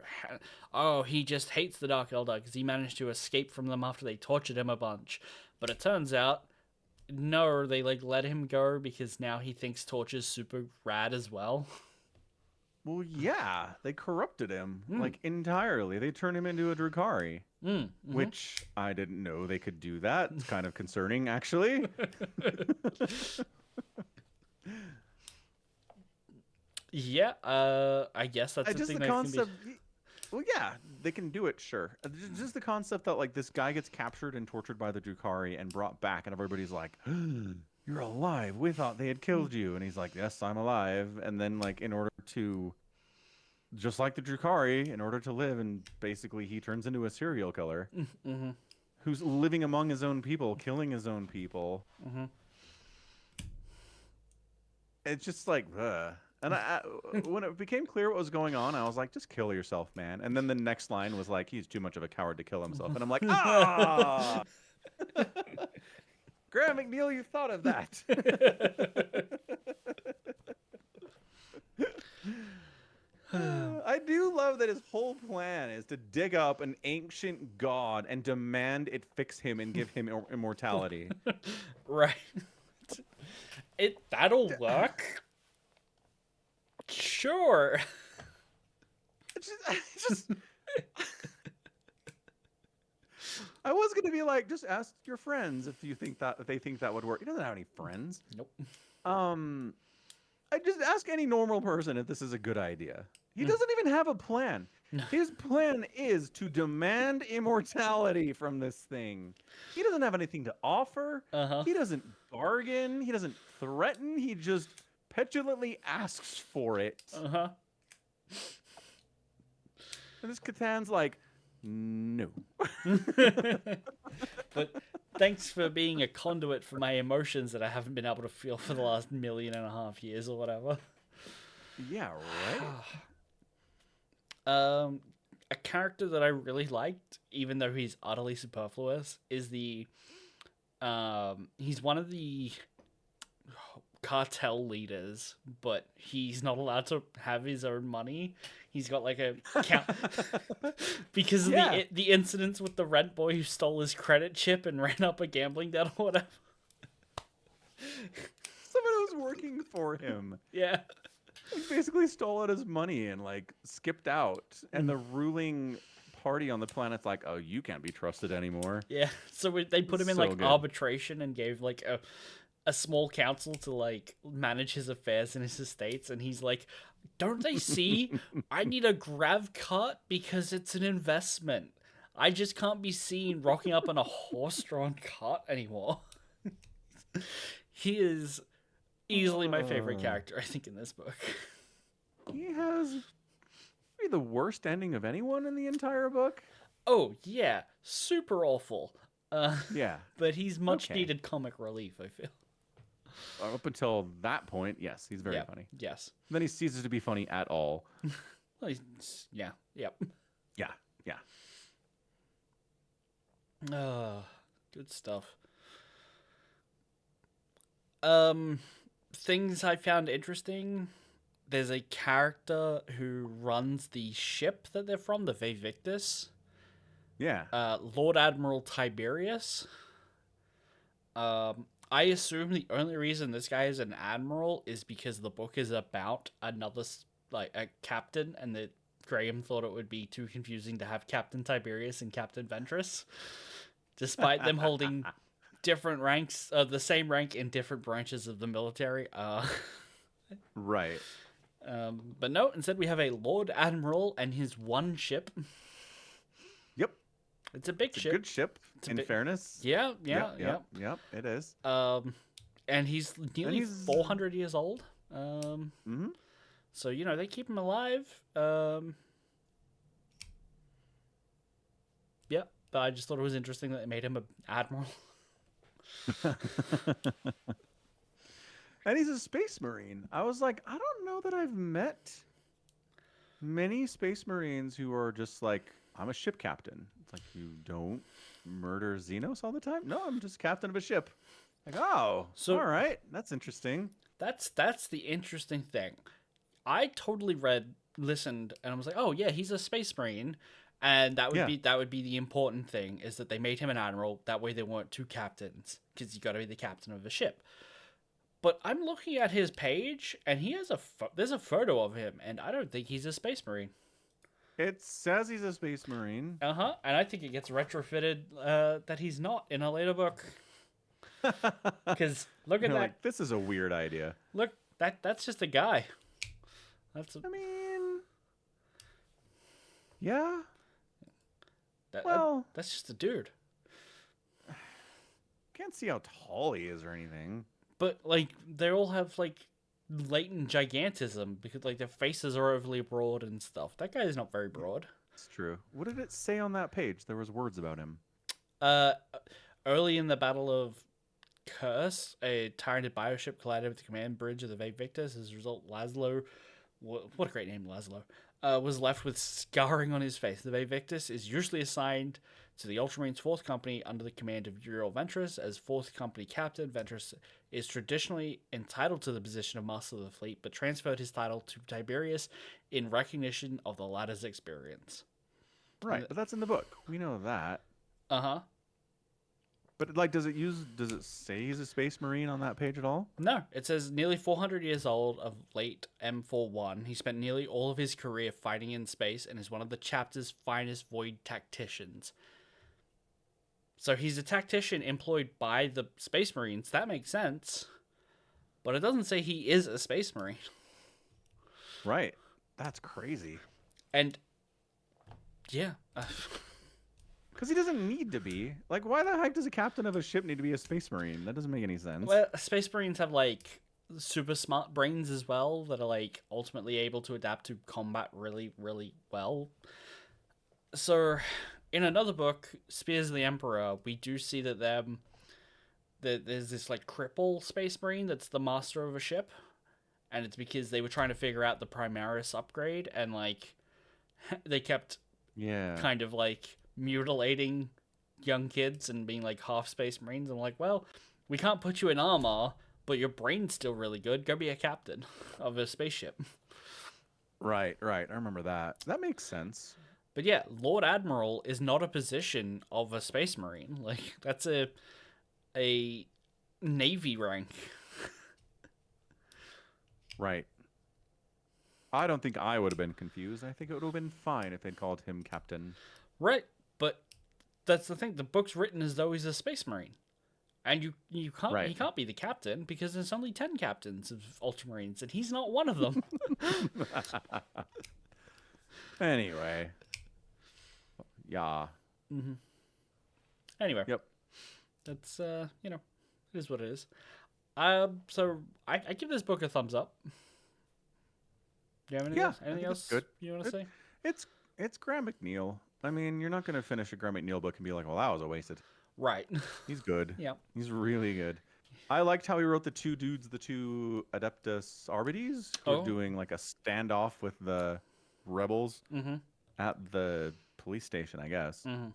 [SPEAKER 1] oh, he just hates the Dark Elder because he managed to escape from them after they tortured him a bunch, but it turns out no, they like let him go because now he thinks torture's super rad as well.
[SPEAKER 2] Well, yeah, they corrupted him
[SPEAKER 1] Mm.
[SPEAKER 2] like entirely. They turned him into a Drukari,
[SPEAKER 1] Mm. Mm-hmm.
[SPEAKER 2] which I didn't know they could do that. It's kind of concerning, actually.
[SPEAKER 1] Yeah. I guess that's the
[SPEAKER 2] Just
[SPEAKER 1] thing
[SPEAKER 2] the
[SPEAKER 1] that can be.
[SPEAKER 2] concept. Well, yeah, they can do it, sure. Just the concept that like this guy gets captured and tortured by the Drukari and brought back, and everybody's like, "You're alive. We thought they had killed you," and he's like, "Yes, I'm alive." And then like in order to just like the Drukari, in order to live, and basically he turns into a serial killer
[SPEAKER 1] Mm-hmm.
[SPEAKER 2] who's living among his own people, killing his own people.
[SPEAKER 1] Mm-hmm.
[SPEAKER 2] It's just like, ugh. And when it became clear what was going on, I was like, just kill yourself, man. And then the next line was like, he's too much of a coward to kill himself. And I'm like, ah, Graham McNeill, you thought of that. I do love that his whole plan is to dig up an ancient god and demand it fix him and give him immortality.
[SPEAKER 1] Right. That'll work. Sure.
[SPEAKER 2] Just I was gonna be like, just ask your friends if they think that would work. He doesn't have any friends.
[SPEAKER 1] Nope.
[SPEAKER 2] Um, I just ask any normal person if this is a good idea. He
[SPEAKER 1] Mm.
[SPEAKER 2] doesn't even have a plan. His plan is to demand immortality from this thing. He doesn't have anything to offer.
[SPEAKER 1] Uh-huh.
[SPEAKER 2] He doesn't bargain. He doesn't threaten. He just petulantly asks for it.
[SPEAKER 1] Uh-huh.
[SPEAKER 2] And this Catan's like, no.
[SPEAKER 1] But thanks for being a conduit for my emotions that I haven't been able to feel for the last 1.5 years or whatever.
[SPEAKER 2] Yeah, right.
[SPEAKER 1] A character that I really liked, even though he's utterly superfluous, is he's one of the cartel leaders, but he's not allowed to have his own money. He's got like a count because of the incidents with the rent boy who stole his credit chip and ran up a gambling debt or whatever.
[SPEAKER 2] Someone who was working for him.
[SPEAKER 1] Yeah.
[SPEAKER 2] He basically stole out his money and like skipped out. And the ruling party on the planet's like, oh, you can't be trusted anymore.
[SPEAKER 1] Yeah. So they put him in
[SPEAKER 2] So
[SPEAKER 1] like
[SPEAKER 2] good.
[SPEAKER 1] arbitration and gave like a small council to like manage his affairs in his estates, and he's like, don't they see I need a grav cart because it's an investment. I just can't be seen rocking up on a horse-drawn cart anymore. He is easily my favorite character, I think, in this book.
[SPEAKER 2] He has maybe the worst ending of anyone in the entire book.
[SPEAKER 1] Oh yeah, super awful.
[SPEAKER 2] Yeah.
[SPEAKER 1] But he's much needed comic relief, I feel.
[SPEAKER 2] Up until that point, yes, he's very
[SPEAKER 1] Yeah,
[SPEAKER 2] funny.
[SPEAKER 1] yes.
[SPEAKER 2] Then he ceases to be funny at all.
[SPEAKER 1] Well, yeah, yep.
[SPEAKER 2] Yeah, yeah.
[SPEAKER 1] Good stuff. Things I found interesting. There's a character who runs the ship that they're from, the Victus.
[SPEAKER 2] Yeah.
[SPEAKER 1] Lord Admiral Tiberius. I assume the only reason this guy is an admiral is because the book is about another, like, a captain, and that Graham thought it would be too confusing to have Captain Tiberius and Captain Ventress, despite them holding different ranks, the same rank in different branches of the military.
[SPEAKER 2] Right.
[SPEAKER 1] But no, instead we have a Lord Admiral and his one ship.
[SPEAKER 2] Yep.
[SPEAKER 1] It's a big
[SPEAKER 2] It's a
[SPEAKER 1] ship.
[SPEAKER 2] good ship, in fairness.
[SPEAKER 1] Yeah, yeah,
[SPEAKER 2] Yep,
[SPEAKER 1] yeah.
[SPEAKER 2] yep, yep, it is.
[SPEAKER 1] And he's nearly 400 years old.
[SPEAKER 2] Mhm.
[SPEAKER 1] So they keep him alive. Yeah, but I just thought it was interesting that they made him an admiral.
[SPEAKER 2] And he's a space marine. I was like, I don't know that I've met many space marines who are just like, I'm a ship captain. It's like, you don't murder Xenos all the time? No, I'm just captain of a ship. Like, oh,
[SPEAKER 1] So
[SPEAKER 2] all right, that's interesting.
[SPEAKER 1] that's the interesting thing. I totally listened, and I was like, oh yeah, he's a space marine, and that would
[SPEAKER 2] Yeah.
[SPEAKER 1] be the important thing, is that they made him an admiral. That way, there weren't two captains, because you got to be the captain of a ship. But I'm looking at his page, and he has there's a photo of him, and I don't think he's a space marine.
[SPEAKER 2] It says he's a space marine.
[SPEAKER 1] And I think it gets retrofitted that he's not in a later book. Because look at
[SPEAKER 2] You're
[SPEAKER 1] that.
[SPEAKER 2] like, this is a weird idea.
[SPEAKER 1] Look, that's just a guy.
[SPEAKER 2] I mean, yeah.
[SPEAKER 1] That,
[SPEAKER 2] Well,
[SPEAKER 1] that's just a dude.
[SPEAKER 2] can't see how tall he is or anything.
[SPEAKER 1] But like they all have like latent gigantism because like their faces are overly broad and stuff. That guy is not very broad.
[SPEAKER 2] It's true. What did it say on that page? There was words about him.
[SPEAKER 1] Uh, Early in the Battle of Curse, a Tyranid bioship collided with the command bridge of the Victus. As a result, Laszlo, what a great name, Laszlo, was left with scarring on his face. The Victus is usually assigned to the Ultramarines 4th Company under the command of Uriel Ventress. As 4th Company captain, Ventress is traditionally entitled to the position of Master of the Fleet, but transferred his title to Tiberius in recognition of the latter's experience.
[SPEAKER 2] Right, but that's in the book. We know that.
[SPEAKER 1] Uh-huh.
[SPEAKER 2] But like, does it say he's a space marine on that page at all?
[SPEAKER 1] No, it says nearly 400 years old, of late M41. He spent nearly all of his career fighting in space and is one of the chapter's finest void tacticians. So he's a tactician employed by the Space Marines. That makes sense. But it doesn't say he is a Space Marine.
[SPEAKER 2] Right. That's crazy.
[SPEAKER 1] And, yeah.
[SPEAKER 2] Because he doesn't need to be. Like, why the heck does a captain of a ship need to be a space marine? That doesn't make any sense.
[SPEAKER 1] Well, Space Marines have, like, super smart brains as well that are, like, ultimately able to adapt to combat really, really well. So, in another book, Spears of the Emperor, we do see that there's this, like, cripple Space Marine that's the master of a ship. And it's because they were trying to figure out the Primaris upgrade, and, like, they kept kind of, like, mutilating young kids and being like half Space Marines. I'm like, well, we can't put you in armor, but your brain's still really good. Go be a captain of a spaceship.
[SPEAKER 2] Right. I remember that. That makes sense.
[SPEAKER 1] But yeah, Lord Admiral is not a position of a Space Marine. Like, that's a Navy rank.
[SPEAKER 2] Right. I don't think I would have been confused. I think it would have been fine if they'd called him captain.
[SPEAKER 1] Right, but that's the thing. The book's written as though he's a Space Marine, and you can't he can't be the captain because there's only 10 captains of Ultramarines, and he's not one of them.
[SPEAKER 2] Anyway, yeah.
[SPEAKER 1] Mm-hmm. Anyway,
[SPEAKER 2] Yep.
[SPEAKER 1] That's it is what it is. So I give this book a thumbs up. Do you have anything else
[SPEAKER 2] good.
[SPEAKER 1] You want to say?
[SPEAKER 2] It's Graham McNeill. I mean, you're not going to finish a Graham McNeill book and be like, well, that was a wasted.
[SPEAKER 1] Right.
[SPEAKER 2] He's good.
[SPEAKER 1] Yeah.
[SPEAKER 2] He's really good. I liked how he wrote the two Adeptus Arbites who were doing like a standoff with the rebels at the police station, I guess.
[SPEAKER 1] Mm-hmm.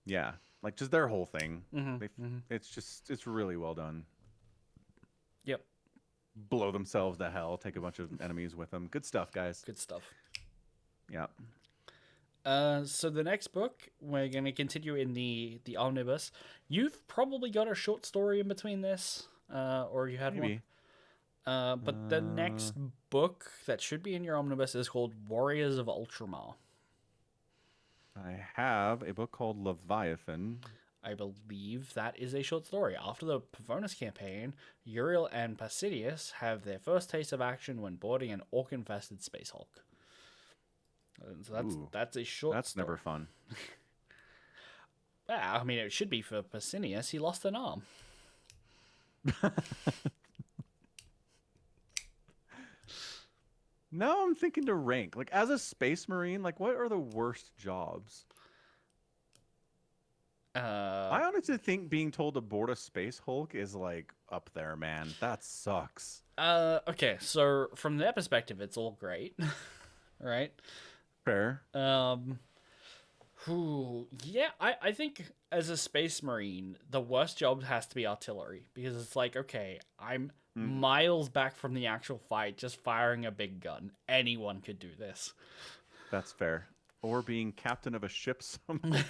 [SPEAKER 2] Yeah. Like just their whole thing.
[SPEAKER 1] Mm-hmm.
[SPEAKER 2] It's really well done.
[SPEAKER 1] Yep.
[SPEAKER 2] Blow themselves to hell, take a bunch of enemies with them. Good stuff, guys.
[SPEAKER 1] Good stuff.
[SPEAKER 2] Yeah.
[SPEAKER 1] So the next book, we're going to continue in the omnibus. You've probably got a short story in between this, or you had
[SPEAKER 2] Maybe.
[SPEAKER 1] one. But the next book that should be in your omnibus is called Warriors of Ultramar.
[SPEAKER 2] I have a book called Leviathan.
[SPEAKER 1] I believe that is a short story. After the Pavonis campaign, Uriel and Pasidius have their first taste of action when boarding an orc-infested Space Hulk. So
[SPEAKER 2] Ooh,
[SPEAKER 1] that's a short
[SPEAKER 2] that's
[SPEAKER 1] story.
[SPEAKER 2] never fun.
[SPEAKER 1] Yeah, I mean, it should be for Pasinius. He lost an arm.
[SPEAKER 2] Now I'm thinking to rank. Like, as a space marine, like, what are the worst jobs? I honestly think being told to board a Space Hulk is, like, up there, man. That sucks.
[SPEAKER 1] Okay, so from their perspective, it's all great, right?
[SPEAKER 2] Fair.
[SPEAKER 1] Yeah, I think as a space marine, the worst job has to be artillery because it's like, okay, I'm miles back from the actual fight, just firing a big gun. Anyone could do this.
[SPEAKER 2] That's fair. Or being captain of a ship somewhere.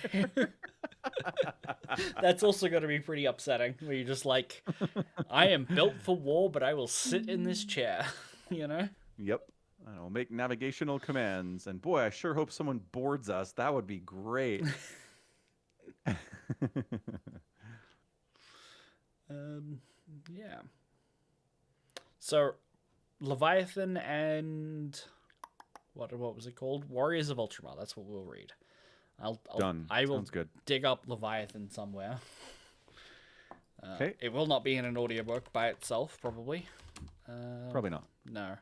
[SPEAKER 1] That's also going to be pretty upsetting. Where you're just like, I am built for war, but I will sit in this chair. You know?
[SPEAKER 2] Yep. I'll make navigational commands. And boy, I sure hope someone boards us. That would be great.
[SPEAKER 1] Yeah. So, Leviathan and what was it called? Warriors of Ultramar. That's what we'll read.
[SPEAKER 2] Done.
[SPEAKER 1] I will
[SPEAKER 2] Sounds good.
[SPEAKER 1] dig up Leviathan somewhere.
[SPEAKER 2] Okay.
[SPEAKER 1] It will not be in an audiobook by itself, probably.
[SPEAKER 2] Probably not.
[SPEAKER 1] No.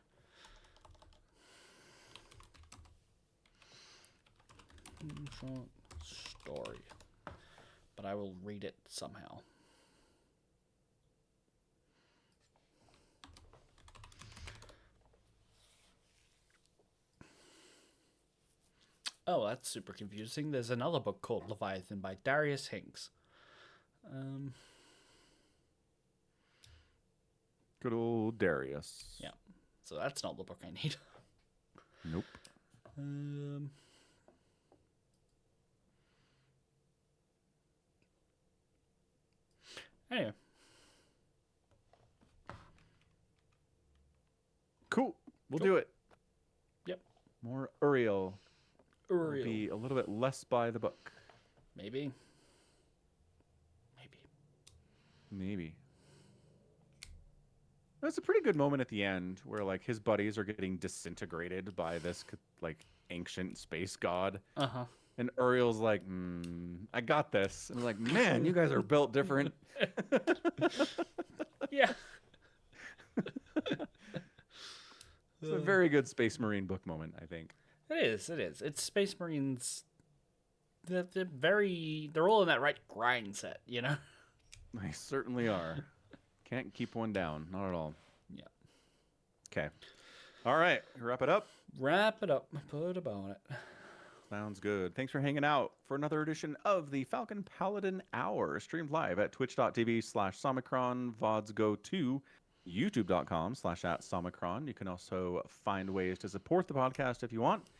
[SPEAKER 1] Short story. But I will read it somehow. Oh, that's super confusing. There's another book called Leviathan by Darius Hinks.
[SPEAKER 2] Good old Darius.
[SPEAKER 1] Yeah. So that's not the book I need.
[SPEAKER 2] Nope.
[SPEAKER 1] Anyway.
[SPEAKER 2] Cool. We'll do it.
[SPEAKER 1] Yep.
[SPEAKER 2] More Uriel.
[SPEAKER 1] Uriel.
[SPEAKER 2] Will be a little bit less by the book.
[SPEAKER 1] Maybe.
[SPEAKER 2] Maybe. That's a pretty good moment at the end where like his buddies are getting disintegrated by this like ancient space god.
[SPEAKER 1] Uh-huh.
[SPEAKER 2] And Uriel's like, I got this. And I'm like, man, you guys are built different.
[SPEAKER 1] Yeah.
[SPEAKER 2] It's a very good Space Marine book moment, I think.
[SPEAKER 1] It is. It's Space Marines. They're all in that right grind set, you know?
[SPEAKER 2] They certainly are. Can't keep one down. Not at all.
[SPEAKER 1] Yeah.
[SPEAKER 2] Okay. All right. Wrap it up.
[SPEAKER 1] Wrap it up. Put a bow on it.
[SPEAKER 2] Sounds good. Thanks for hanging out for another edition of the Falcon Paladin Hour, streamed live at twitch.tv/Somicron. VODs go to youtube.com/@Somicron. You can also find ways to support the podcast if you want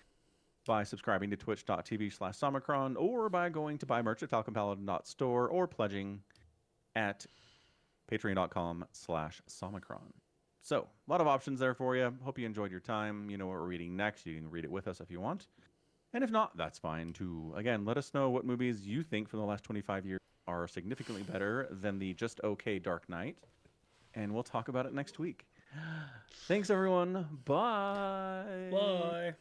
[SPEAKER 2] by subscribing to twitch.tv/Somicron or by going to buy merch at falconpaladin.store or pledging at patreon.com/Somicron. So, a lot of options there for you. Hope you enjoyed your time. You know what we're reading next. You can read it with us if you want. And if not, that's fine too. Again, let us know what movies you think from the last 25 years are significantly better than the just okay Dark Knight. And we'll talk about it next week. Thanks, everyone. Bye.
[SPEAKER 1] Bye.